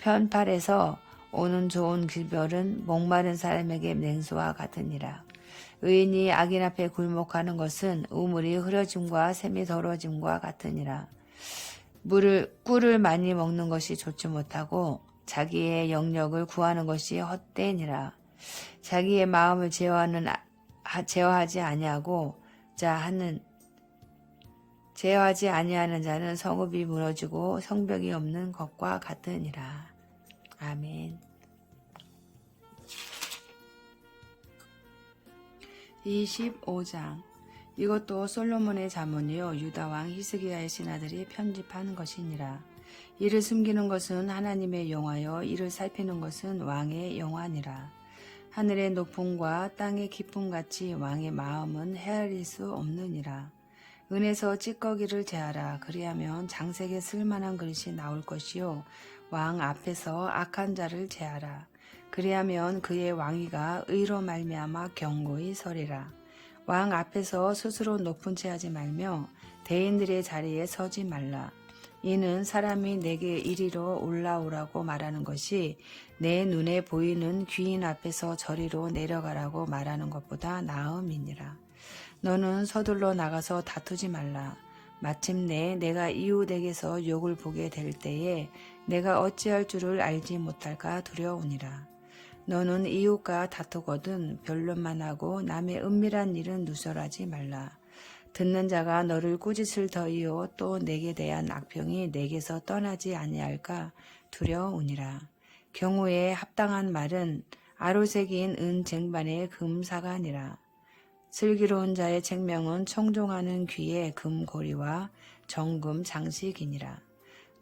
편팔에서 오는 좋은 길별은 목마른 사람에게 냉수와 같으니라. 의인이 악인 앞에 굴복하는 것은 우물이 흐려짐과 샘이 더러짐과 같으니라. 꿀을 많이 먹는 것이 좋지 못하고 자기의 영역을 구하는 것이 헛되니라. 자기의 마음을 제어하지 아니하는 자는 성읍이 무너지고 성벽이 없는 것과 같으니라. 아멘. 25장. 이것도 솔로몬의 자문이요 유다 왕 히스기야의 신하들이 편집한 것이니라. 이를 숨기는 것은 하나님의 영화요 이를 살피는 것은 왕의 영화니라. 하늘의 높음과 땅의 깊음 같이 왕의 마음은 헤아릴 수 없느니라. 은에서 찌꺼기를 제하라. 그리하면 장색에 쓸만한 그릇이 나올 것이요 왕 앞에서 악한 자를 제하라. 그리하면 그의 왕위가 의로 말미암아 견고히 서리라. 왕 앞에서 스스로 높은 채 하지 말며 대인들의 자리에 서지 말라. 이는 사람이 내게 이리로 올라오라고 말하는 것이 내 눈에 보이는 귀인 앞에서 저리로 내려가라고 말하는 것보다 나음이니라. 너는 서둘러 나가서 다투지 말라. 마침내 내가 이웃에게서 욕을 보게 될 때에 내가 어찌할 줄을 알지 못할까 두려우니라. 너는 이웃과 다투거든 변론만 하고 남의 은밀한 일은 누설하지 말라. 듣는 자가 너를 꾸짖을 터이요 또 내게 대한 악평이 내게서 떠나지 아니할까 두려우니라. 경우에 합당한 말은 아로새긴 은 쟁반의 금사관이라. 슬기로운 자의 책명은 청종하는 귀의 금고리와 정금 장식이니라.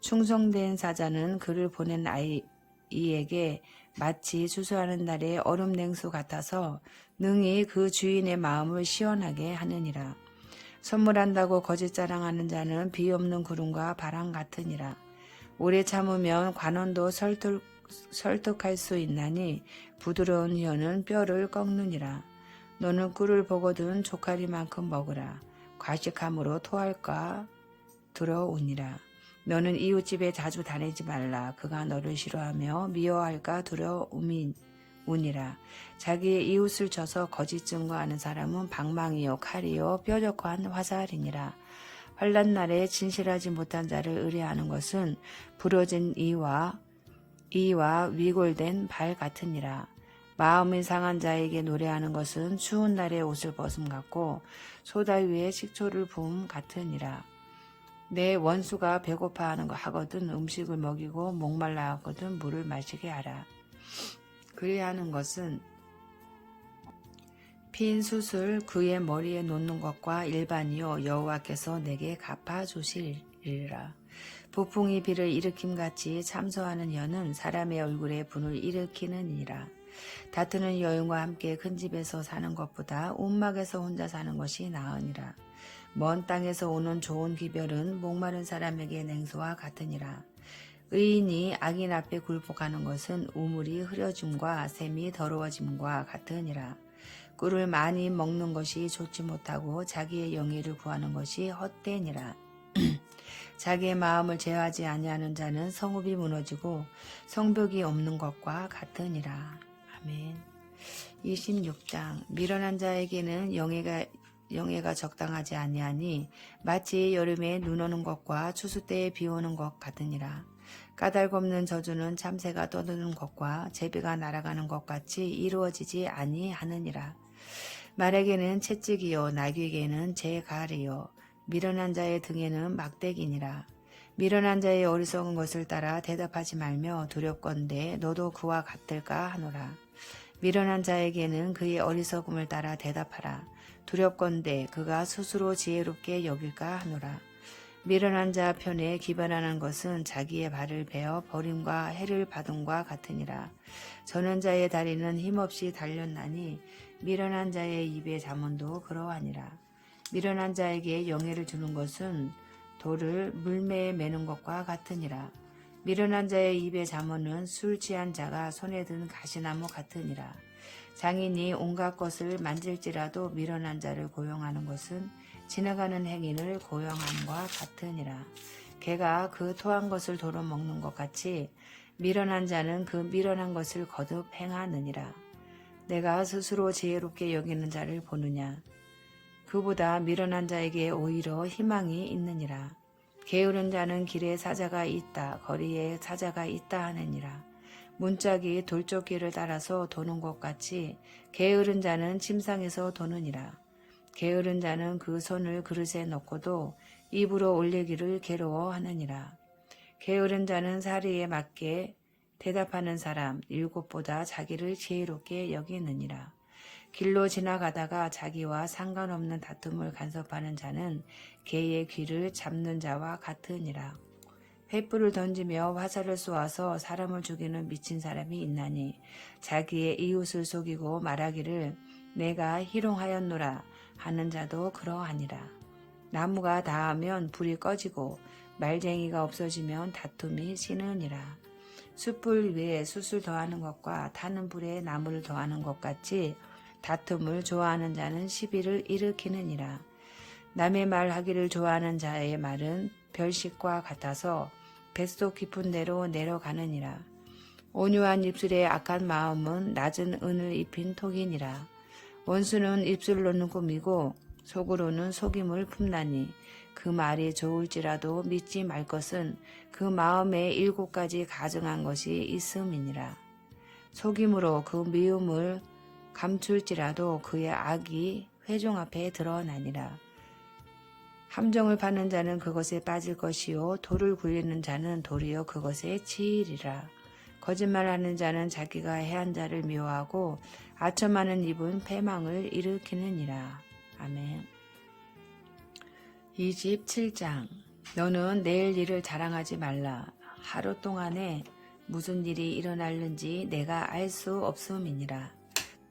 충성된 사자는 그를 보낸 아이에게 마치 수수하는 날의 얼음 냉수 같아서 능히 그 주인의 마음을 시원하게 하느니라. 선물한다고 거짓 자랑하는 자는 비 없는 구름과 바람 같으니라. 오래 참으면 관원도 설득할 수 있나니 부드러운 혀는 뼈를 꺾느니라. 너는 꿀을 보거든 조카리만큼 먹으라. 과식함으로 토할까 두려우니라. 너는 이웃집에 자주 다니지 말라. 그가 너를 싫어하며 미워할까 두려움이니라. 자기의 이웃을 쳐서 거짓 증거하는 사람은 방망이요 칼이요 뾰족한 화살이니라. 환난 날에 진실하지 못한 자를 의뢰하는 것은 부러진 이와 위골된 발 같으니라. 마음이 상한 자에게 노래하는 것은 추운 날에 옷을 벗음 같고 소다 위에 식초를 부음 같으니라. 내 원수가 배고파하는 거 하거든 음식을 먹이고 목말라 하거든 물을 마시게 하라. 그리하는 것은 핀 숯을 그의 머리에 놓는 것과 일반이요 여호와께서 내게 갚아주시리라. 부풍이 비를 일으킴같이 참소하는 혀는 사람의 얼굴에 분을 일으키느니라. 다투는 여인과 함께 큰 집에서 사는 것보다 움막에서 혼자 사는 것이 나으니라. 먼 땅에서 오는 좋은 기별은 목마른 사람에게 냉수와 같으니라. 의인이 악인 앞에 굴복하는 것은 우물이 흐려짐과 샘이 더러워짐과 같으니라. 꿀을 많이 먹는 것이 좋지 못하고 자기의 영예를 구하는 것이 헛되니라. 자기의 마음을 제어하지 아니하는 자는 성읍이 무너지고 성벽이 없는 것과 같으니라. 아멘. 26장. 미련한 자에게는 영예가 적당하지 아니하니 마치 여름에 눈 오는 것과 추수 때에 비 오는 것 같으니라. 까닭없는 저주는 참새가 떠드는 것과 제비가 날아가는 것 같이 이루어지지 아니하느니라. 말에게는 채찍이요 나귀에게는 재갈이요 미련한 자의 등에는 막대기니라. 미련한 자의 어리석은 것을 따라 대답하지 말며 두렵건대 너도 그와 같을까 하노라. 미련한 자에게는 그의 어리석음을 따라 대답하라. 두렵건대 그가 스스로 지혜롭게 여길까 하노라. 미련한 자 편에 기반하는 것은 자기의 발을 베어 버림과 해를 받음과 같으니라. 저는 자의 다리는 힘없이 달렸나니 미련한 자의 입의 잠언도 그러하니라. 미련한 자에게 영예를 주는 것은 돌을 물매에 매는 것과 같으니라. 미련한 자의 입의 잠언은 술 취한 자가 손에 든 가시나무 같으니라. 장인이 온갖 것을 만질지라도 미련한 자를 고용하는 것은 지나가는 행인을 고용함과 같으니라. 개가 그 토한 것을 도로 먹는 것 같이 미련한 자는 그 미련한 것을 거듭 행하느니라. 내가 스스로 지혜롭게 여기는 자를 보느냐. 그보다 미련한 자에게 오히려 희망이 있느니라. 게으른 자는 길에 사자가 있다 거리에 사자가 있다 하느니라. 문짝이 돌쪽길을 따라서 도는 것 같이 게으른 자는 침상에서 도느니라. 게으른 자는 그 손을 그릇에 넣고도 입으로 올리기를 괴로워하느니라. 게으른 자는 사리에 맞게 대답하는 사람 일곱보다 자기를 지혜롭게 여기느니라. 길로 지나가다가 자기와 상관없는 다툼을 간섭하는 자는 개의 귀를 잡는 자와 같으니라. 횃불을 던지며 화살을 쏘아서 사람을 죽이는 미친 사람이 있나니 자기의 이웃을 속이고 말하기를 내가 희롱하였노라 하는 자도 그러하니라. 나무가 닿으면 불이 꺼지고 말쟁이가 없어지면 다툼이 시느니라. 숯불 위에 숯을 더하는 것과 타는 불에 나무를 더하는 것 같이 다툼을 좋아하는 자는 시비를 일으키느니라. 남의 말하기를 좋아하는 자의 말은 별식과 같아서 뱃속 깊은 데로 내려가느니라. 온유한 입술의 악한 마음은 낮은 은을 입힌 톡이니라. 원수는 입술로는 꾸미고 속으로는 속임을 품나니 그 말이 좋을지라도 믿지 말 것은 그 마음에 7가지 가증한 것이 있음이니라. 속임으로 그 미움을 감출지라도 그의 악이 회중 앞에 드러나니라. 함정을 파는 자는 그것에 빠질 것이요 돌을 굴리는 자는 도리어 그것에 치이리라. 거짓말하는 자는 자기가 해한 자를 미워하고 아첨하는 입은 패망을 일으키느니라. 아멘. 27장. 너는 내일 일을 자랑하지 말라. 하루 동안에 무슨 일이 일어날는지 내가 알 수 없음이니라.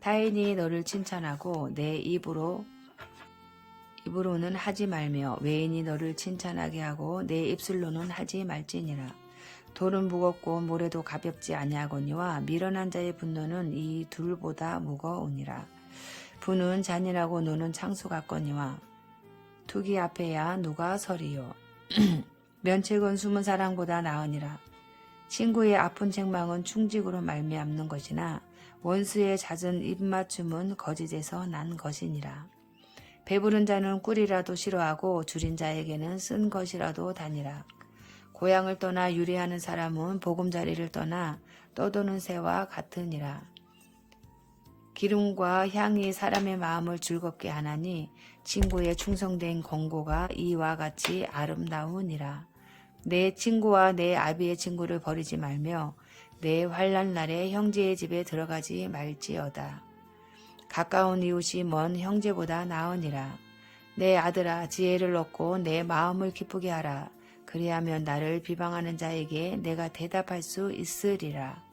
타인이 너를 칭찬하고 내 입으로는 하지 말며 외인이 너를 칭찬하게 하고 내 입술로는 하지 말지니라. 돌은 무겁고 모래도 가볍지 아니하거니와 미련한 자의 분노는 이 둘보다 무거우니라. 분은 잔인하고 노는 창수 같거니와 투기 앞에야 누가 서리요. 면책은 숨은 사랑보다 나으니라. 친구의 아픈 책망은 충직으로 말미암는 것이나 원수의 잦은 입맞춤은 거짓에서 난 것이니라. 배부른 자는 꿀이라도 싫어하고 줄인 자에게는 쓴 것이라도 다니라. 고향을 떠나 유래하는 사람은 보금자리를 떠나 떠도는 새와 같으니라. 기름과 향이 사람의 마음을 즐겁게 하나니 친구의 충성된 권고가 이와 같이 아름다우니라. 내 친구와 내 아비의 친구를 버리지 말며 내 환난 날에 형제의 집에 들어가지 말지어다. 가까운 이웃이 먼 형제보다 나으니라. 내 아들아 지혜를 얻고 내 마음을 기쁘게 하라. 그리하면 나를 비방하는 자에게 내가 대답할 수 있으리라.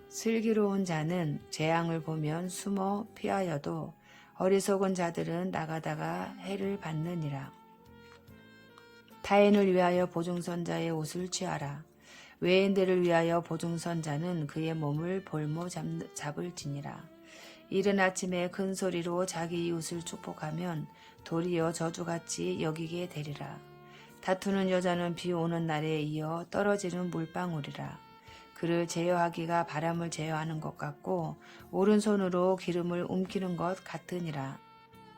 슬기로운 자는 재앙을 보면 숨어 피하여도 어리석은 자들은 나가다가 해를 받느니라. 타인을 위하여 보증선자의 옷을 취하라. 외인들을 위하여 보증선자는 그의 몸을 볼모 잡을지니라. 이른 아침에 큰 소리로 자기 이웃을 축복하면 도리어 저주같이 여기게 되리라. 다투는 여자는 비 오는 날에 이어 떨어지는 물방울이라. 그를 제어하기가 바람을 제어하는 것 같고 오른손으로 기름을 움키는 것 같으니라.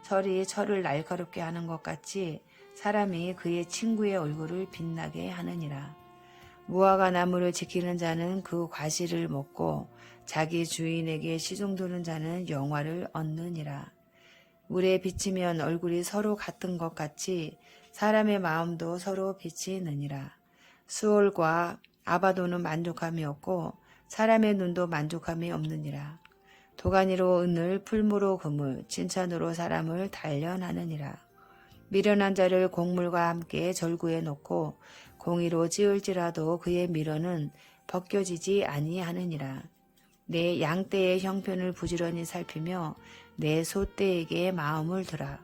철이 철을 날카롭게 하는 것 같이 사람이 그의 친구의 얼굴을 빛나게 하느니라. 무화과 나무를 지키는 자는 그 과실을 먹고 자기 주인에게 시중드는 자는 영화를 얻느니라. 물에 비치면 얼굴이 서로 같은 것 같이 사람의 마음도 서로 비치느니라. 수월과 아바도는 만족함이 없고 사람의 눈도 만족함이 없느니라. 도가니로 은을 풀무로 금을 칭찬으로 사람을 단련하느니라. 미련한 자를 곡물과 함께 절구에 놓고 공의로 찌을지라도 그의 미련은 벗겨지지 아니하느니라. 내 양떼의 형편을 부지런히 살피며 내 소떼에게 마음을 두라.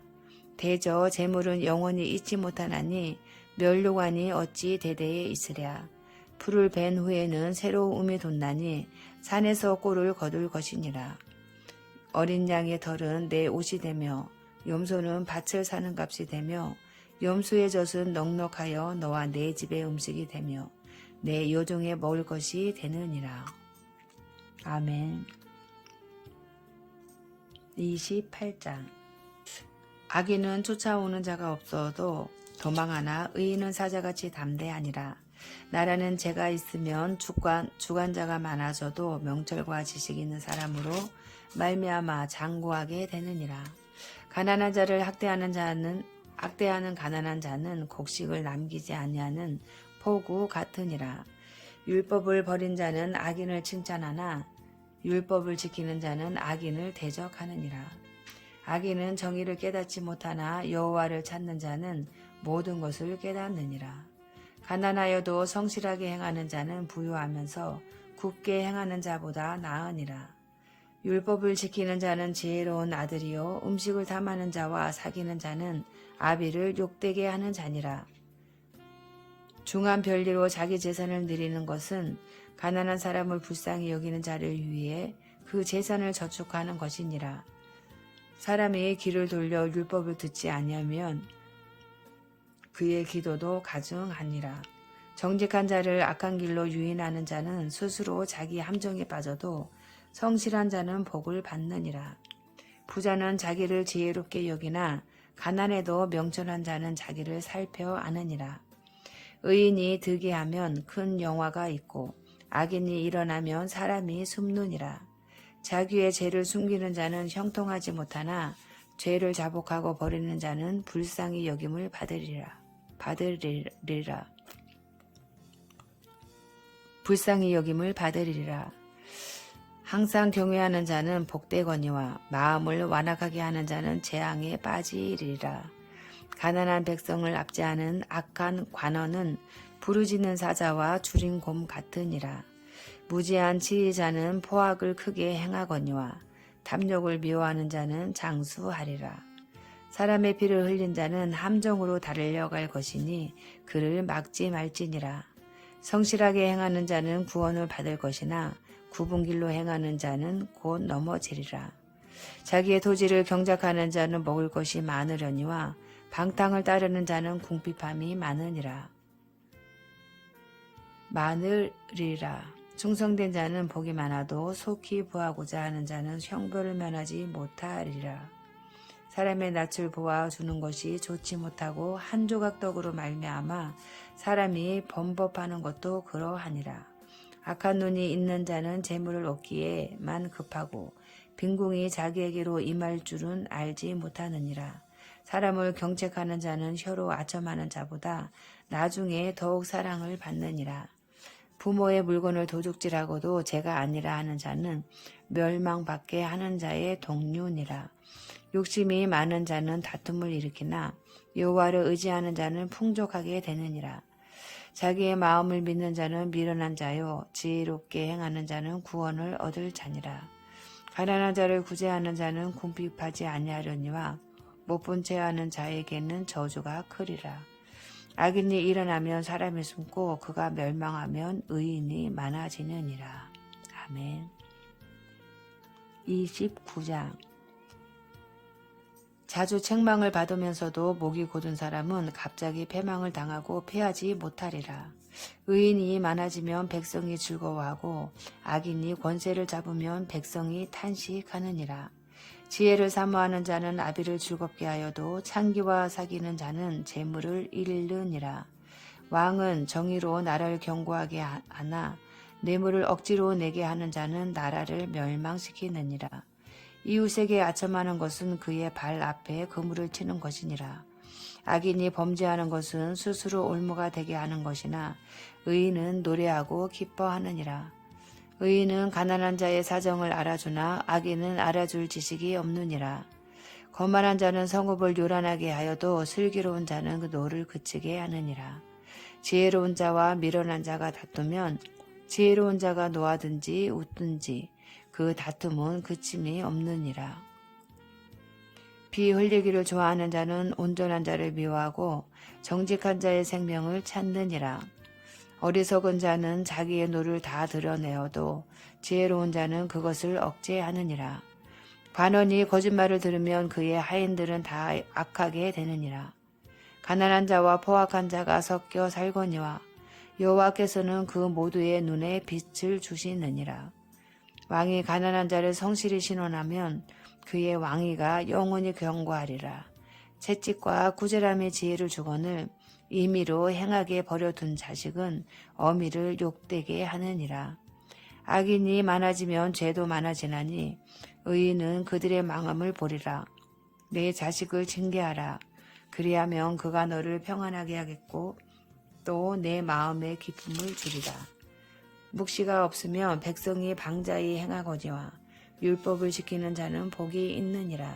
대저 재물은 영원히 잊지 못하나니 멸류관이 어찌 대대에 있으랴. 풀을 벤 후에는 새로움이 돋나니 산에서 꼴을 거둘 것이니라. 어린 양의 털은 내 옷이 되며 염소는 밭을 사는 값이 되며 염소의 젖은 넉넉하여 너와 내 집의 음식이 되며 내 요종에 먹을 것이 되느니라. 아멘. 28장. 악인은 쫓아오는 자가 없어도 도망하나 의인은 사자같이 담대하니라. 나라는 재가 있으면 주관자가 많아져도 명철과 지식이 있는 사람으로 말미암아 장구하게 되느니라. 가난한 자를 학대하는 가난한 자는 곡식을 남기지 아니하는 포구 같으니라. 율법을 버린 자는 악인을 칭찬하나 율법을 지키는 자는 악인을 대적하느니라. 악인은 정의를 깨닫지 못하나 여호와를 찾는 자는 모든 것을 깨닫느니라. 가난하여도 성실하게 행하는 자는 부유하면서 굳게 행하는 자보다 나으니라. 율법을 지키는 자는 지혜로운 아들이요 음식을 탐하는 자와 사귀는 자는 아비를 욕되게 하는 자니라. 중한 별리로 자기 재산을 누리는 것은 가난한 사람을 불쌍히 여기는 자를 위해 그 재산을 저축하는 것이니라. 사람이 귀를 돌려 율법을 듣지 아니하면 그의 기도도 가증하니라. 정직한 자를 악한 길로 유인하는 자는 스스로 자기 함정에 빠져도 성실한 자는 복을 받느니라. 부자는 자기를 지혜롭게 여기나 가난해도 명철한 자는 자기를 살펴 아느니라. 의인이 득이하면 큰 영화가 있고 악인이 일어나면 사람이 숨느니라. 자기의 죄를 숨기는 자는 형통하지 못하나 죄를 자복하고 버리는 자는 불쌍히 여김을 받으리라. 불쌍히 여김을 받으리라. 항상 경외하는 자는 복되거니와 마음을 완악하게 하는 자는 재앙에 빠지리라. 가난한 백성을 압제하는 악한 관원은 부르짖는 사자와 줄인 곰 같으니라. 무지한 지혜자는 포악을 크게 행하거니와 탐욕을 미워하는 자는 장수하리라. 사람의 피를 흘린 자는 함정으로 달려갈 것이니 그를 막지 말지니라. 성실하게 행하는 자는 구원을 받을 것이나 굽은 길로 행하는 자는 곧 넘어지리라. 자기의 토지를 경작하는 자는 먹을 것이 많으려니와 방탕을 따르는 자는 궁핍함이 많으니라. 많으리라. 충성된 자는 복이 많아도 속히 부하고자 하는 자는 형벌을 면하지 못하리라. 사람의 낯을 보아 주는 것이 좋지 못하고 한 조각 떡으로 말미암아 사람이 범법하는 것도 그러하니라. 악한 눈이 있는 자는 재물을 얻기에만 급하고 빈궁이 자기에게로 임할 줄은 알지 못하느니라. 사람을 경책하는 자는 혀로 아첨하는 자보다 나중에 더욱 사랑을 받느니라. 부모의 물건을 도둑질하고도 죄가 아니라 하는 자는 멸망받게 하는 자의 동류니라. 욕심이 많은 자는 다툼을 일으키나 여호와를 의지하는 자는 풍족하게 되느니라. 자기의 마음을 믿는 자는 미련한 자요 지혜롭게 행하는 자는 구원을 얻을 자니라. 가난한 자를 구제하는 자는 궁핍하지 아니하려니와 못본 채 하는 자에게는 저주가 크리라. 악인이 일어나면 사람이 숨고 그가 멸망하면 의인이 많아지느니라. 아멘. 29장. 자주 책망을 받으면서도 목이 곧은 사람은 갑자기 패망을 당하고 패하지 못하리라. 의인이 많아지면 백성이 즐거워하고 악인이 권세를 잡으면 백성이 탄식하느니라. 지혜를 사모하는 자는 아비를 즐겁게 하여도 창기와 사귀는 자는 재물을 잃느니라. 왕은 정의로 나라를 견고하게 하나 뇌물을 억지로 내게 하는 자는 나라를 멸망시키느니라. 이웃에게 아첨하는 것은 그의 발 앞에 그물을 치는 것이니라. 악인이 범죄하는 것은 스스로 올무가 되게 하는 것이나 의인은 노래하고 기뻐하느니라. 의인은 가난한 자의 사정을 알아주나 악인은 알아줄 지식이 없느니라. 거만한 자는 성읍을 요란하게 하여도 슬기로운 자는 그 노를 그치게 하느니라. 지혜로운 자와 미련한 자가 다투면 지혜로운 자가 노하든지 웃든지 그 다툼은 그침이 없느니라. 비 흘리기를 좋아하는 자는 온전한 자를 미워하고 정직한 자의 생명을 찾느니라. 어리석은 자는 자기의 노를 다 드러내어도 지혜로운 자는 그것을 억제하느니라. 관원이 거짓말을 들으면 그의 하인들은 다 악하게 되느니라. 가난한 자와 포악한 자가 섞여 살거니와 여호와께서는 그 모두의 눈에 빛을 주시느니라. 왕이 가난한 자를 성실히 신원하면 그의 왕위가 영원히 견고하리라. 채찍과 구제람이 지혜를 주거늘 임의로 행하게 버려둔 자식은 어미를 욕되게 하느니라. 악인이 많아지면 죄도 많아지나니 의인은 그들의 망함을 보리라. 내 자식을 징계하라. 그리하면 그가 너를 평안하게 하겠고 또 내 마음에 기쁨을 주리라. 묵시가 없으면 백성이 방자히 행하거니와 율법을 지키는 자는 복이 있느니라.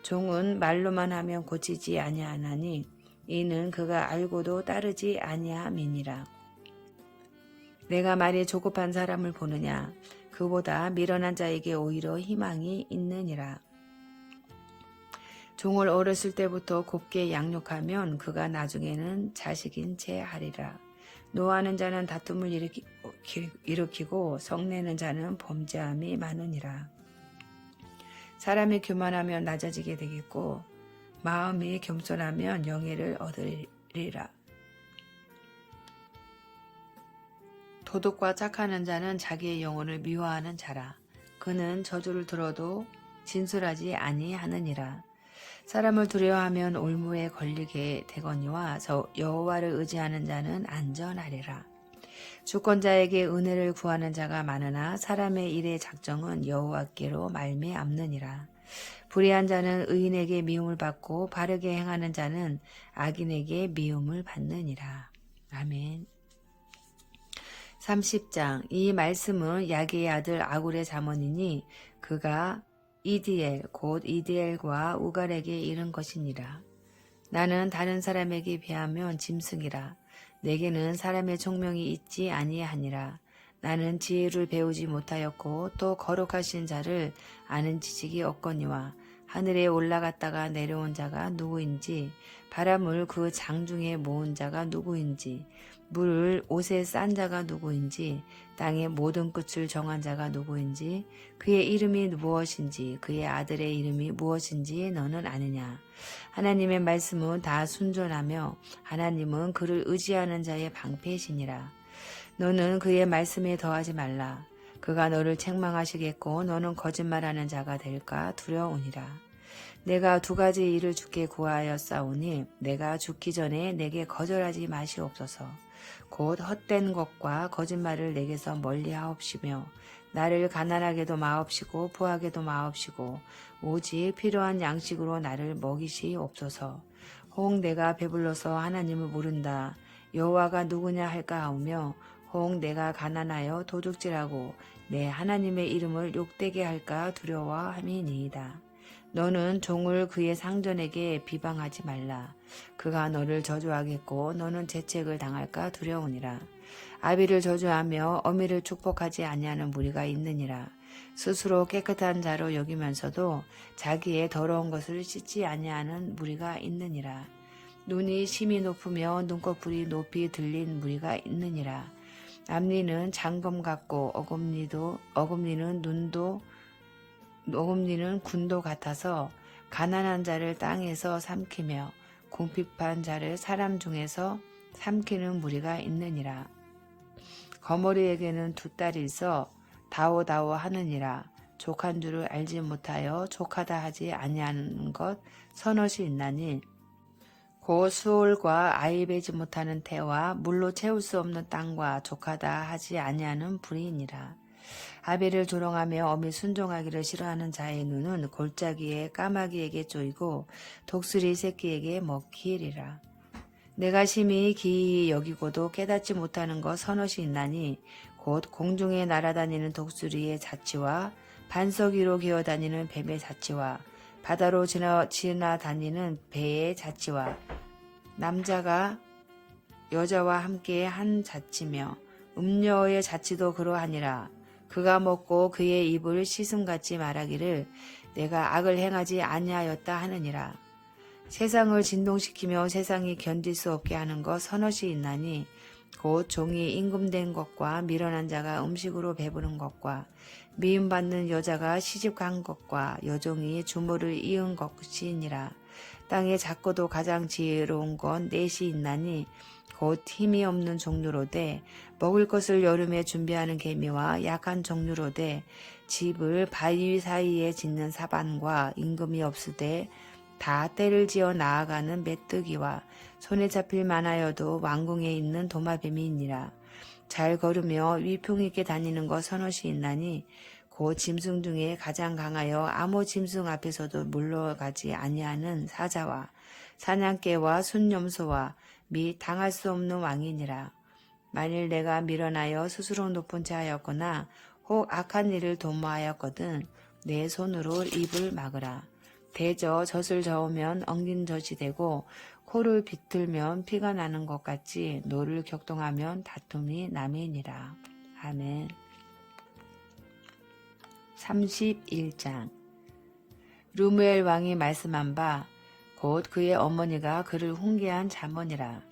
종은 말로만 하면 고치지 아니하나니 이는 그가 알고도 따르지 아니함이니라. 내가 말이 조급한 사람을 보느냐? 그보다 미련한 자에게 오히려 희망이 있느니라. 종을 어렸을 때부터 곱게 양육하면 그가 나중에는 자식인 채 하리라. 노하는 자는 다툼을 일으키고 성내는 자는 범죄함이 많으니라. 사람이 교만하면 낮아지게 되겠고 마음이 겸손하면 영예를 얻으리라. 도둑과 착하는 자는 자기의 영혼을 미워하는 자라. 그는 저주를 들어도 진술하지 아니하느니라. 사람을 두려워하면 올무에 걸리게 되거니와 여호와를 의지하는 자는 안전하리라. 주권자에게 은혜를 구하는 자가 많으나 사람의 일의 작정은 여호와께로 말미암느니라. 불의한 자는 의인에게 미움을 받고 바르게 행하는 자는 악인에게 미움을 받느니라. 아멘. 30장. 이 말씀은 야게의 아들 아굴의 자문이니 그가 이디엘 곧 이디엘과 우갈에게 이른 것이니라. 나는 다른 사람에게 비하면 짐승이라. 내게는 사람의 총명이 있지 아니하니라. 나는 지혜를 배우지 못하였고 또 거룩하신 자를 아는 지식이 없거니와 하늘에 올라갔다가 내려온 자가 누구인지 바람을 그 장중에 모은 자가 누구인지 물을 옷에 싼 자가 누구인지 땅의 모든 끝을 정한 자가 누구인지 그의 이름이 무엇인지 그의 아들의 이름이 무엇인지 너는 아느냐. 하나님의 말씀은 다 순전하며 하나님은 그를 의지하는 자의 방패시니라. 너는 그의 말씀에 더하지 말라. 그가 너를 책망하시겠고 너는 거짓말하는 자가 될까 두려우니라. 내가 두 가지 일을 주께 구하였사오니 내가 죽기 전에 내게 거절하지 마시옵소서. 곧 헛된 것과 거짓말을 내게서 멀리하옵시며 나를 가난하게도 마옵시고 부하게도 마옵시고 오직 필요한 양식으로 나를 먹이시옵소서. 혹 내가 배불러서 하나님을 모른다 여호와가 누구냐 할까 하오며 혹 내가 가난하여 도둑질하고 내 하나님의 이름을 욕되게 할까 두려워함이니이다. 너는 종을 그의 상전에게 비방하지 말라. 그가 너를 저주하겠고 너는 재책을 당할까 두려우니라. 아비를 저주하며 어미를 축복하지 아니하는 무리가 있느니라. 스스로 깨끗한 자로 여기면서도 자기의 더러운 것을 씻지 아니하는 무리가 있느니라. 눈이 심히 높으며 눈꺼풀이 높이 들린 무리가 있느니라. 앞니는 장검 같고 어금니는 군도 같아서 가난한 자를 땅에서 삼키며 궁핍한 자를 사람 중에서 삼키는 무리가 있느니라. 거머리에게는 두 딸이 있어 다오다오 하느니라. 족한 줄을 알지 못하여 족하다 하지 아니하는 것 서넛이 있나니 곧 수올과 아이 베지 못하는 태와 물로 채울 수 없는 땅과 족하다 하지 아니하는 불이니라. 아비를 조롱하며 어미 순종하기를 싫어하는 자의 눈은 골짜기에 까마귀에게 쪼이고 독수리 새끼에게 먹히리라. 내가 심히 기이히 여기고도 깨닫지 못하는 것 서넛이 있나니 곧 공중에 날아다니는 독수리의 자치와 반석 위로 기어다니는 뱀의 자치와 바다로 지나다니는 배의 자치와 남자가 여자와 함께 한 자치며 음녀의 자치도 그러하니라. 그가 먹고 그의 입을 씻음같이 말하기를 내가 악을 행하지 아니하였다 하느니라. 세상을 진동시키며 세상이 견딜 수 없게 하는 것 서넛이 있나니 곧 종이 임금된 것과 미련한 자가 음식으로 배부른 것과 미움받는 여자가 시집간 것과 여종이 주모를 이은 것이니라. 땅에 작고도 가장 지혜로운 건 넷이 있나니 곧 힘이 없는 종류로되 먹을 것을 여름에 준비하는 개미와 약한 종류로되 집을 바위 사이에 짓는 사반과 임금이 없으되 다 때를 지어 나아가는 메뚜기와 손에 잡힐 만하여도 왕궁에 있는 도마뱀이니라. 잘 걸으며 위풍 있게 다니는 것 서넛이 있나니 곧 짐승 중에 가장 강하여 아무 짐승 앞에서도 물러가지 아니하는 사자와 사냥개와 순념소와 및 당할 수 없는 왕이니라. 만일 내가 밀어나여 스스로 높은 채 하였거나 혹 악한 일을 도모하였거든 내 손으로 입을 막으라. 대저 젖을 저으면 엉긴 젖이 되고 코를 비틀면 피가 나는 것 같이 노를 격동하면 다툼이 남이니라. 아멘. 31장. 르무엘 왕이 말씀한 바 곧 그의 어머니가 그를 훈계한 잠언이라.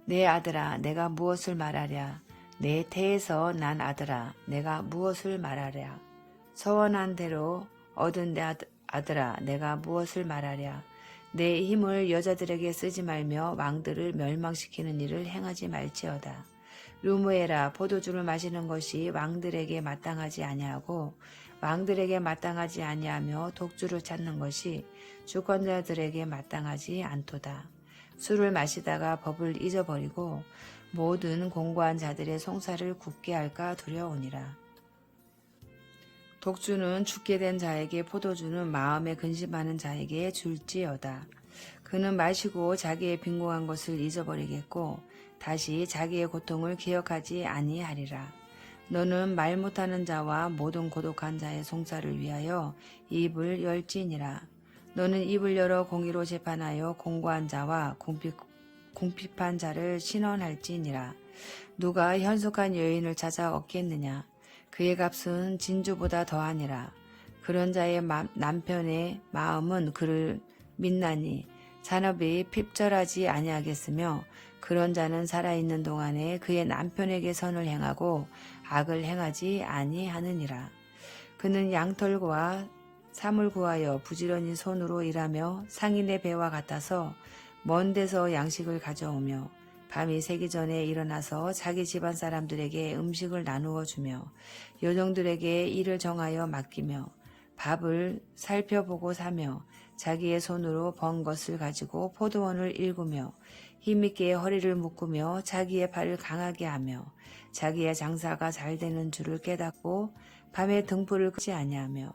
내 아들아 내가 무엇을 말하랴. 내 태에서 난 아들아 내가 무엇을 말하랴. 서원한 대로 얻은 내 아들아 내가 무엇을 말하랴. 내 힘을 여자들에게 쓰지 말며 왕들을 멸망시키는 일을 행하지 말지어다. 르무엘아 포도주를 마시는 것이 왕들에게 마땅하지 아니하고 왕들에게 마땅하지 아니하며 독주를 찾는 것이 주권자들에게 마땅하지 않도다. 술을 마시다가 법을 잊어버리고 모든 공고한 자들의 송사를 굽게 할까 두려우니라. 독주는 죽게 된 자에게 포도주는 마음에 근심하는 자에게 줄지어다. 그는 마시고 자기의 빈궁한 것을 잊어버리겠고 다시 자기의 고통을 기억하지 아니하리라. 너는 말 못하는 자와 모든 고독한 자의 송사를 위하여 입을 열지니라. 너는 입을 열어 공의로 재판하여 공고한 자와 궁핍한 자를 신원할지니라. 누가 현숙한 여인을 찾아 얻겠느냐. 그의 값은 진주보다 더하니라. 그런 자의 남편의 마음은 그를 믿나니 잔업이 핍절하지 아니하겠으며 그런 자는 살아있는 동안에 그의 남편에게 선을 행하고 악을 행하지 아니하느니라. 그는 양털과 삼을 구하여 부지런히 손으로 일하며 상인의 배와 같아서 먼 데서 양식을 가져오며 밤이 새기 전에 일어나서 자기 집안 사람들에게 음식을 나누어 주며 요정들에게 일을 정하여 맡기며 밥을 살펴보고 사며 자기의 손으로 번 것을 가지고 포도원을 일구며 힘있게 허리를 묶으며 자기의 발을 강하게 하며 자기의 장사가 잘 되는 줄을 깨닫고 밤에 등불을 끄지 아니하며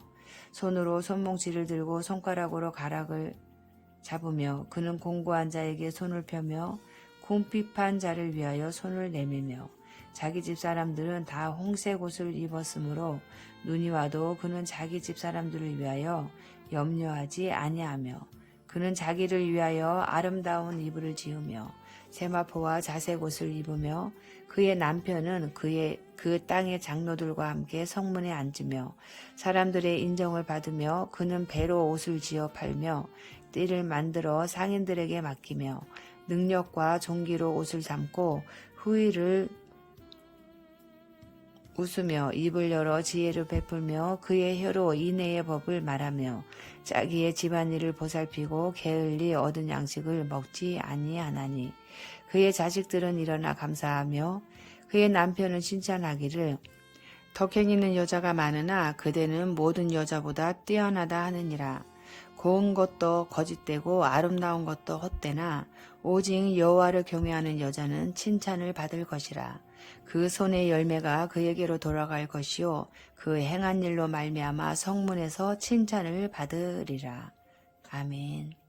손으로 손뭉치를 들고 손가락으로 가락을 잡으며 그는 공고한 자에게 손을 펴며 궁핍한 자를 위하여 손을 내밀며 자기 집 사람들은 다 홍색 옷을 입었으므로 눈이 와도 그는 자기 집 사람들을 위하여 염려하지 아니하며 그는 자기를 위하여 아름다운 이불을 지으며 세마포와 자색 옷을 입으며 그의 남편은 그 땅의 장로들과 함께 성문에 앉으며 사람들의 인정을 받으며 그는 배로 옷을 지어 팔며 띠를 만들어 상인들에게 맡기며 능력과 종기로 옷을 삼고 후의를 웃으며 입을 열어 지혜를 베풀며 그의 혀로 인애의 법을 말하며 자기의 집안일을 보살피고 게을리 얻은 양식을 먹지 아니하나니 그의 자식들은 일어나 감사하며 그의 남편은 칭찬하기를 덕행 있는 여자가 많으나 그대는 모든 여자보다 뛰어나다 하느니라. 고운 것도 거짓되고 아름다운 것도 헛되나 오직 여호와를 경외하는 여자는 칭찬을 받을 것이라. 그 손의 열매가 그에게로 돌아갈 것이요 그 행한 일로 말미암아 성문에서 칭찬을 받으리라. 아멘.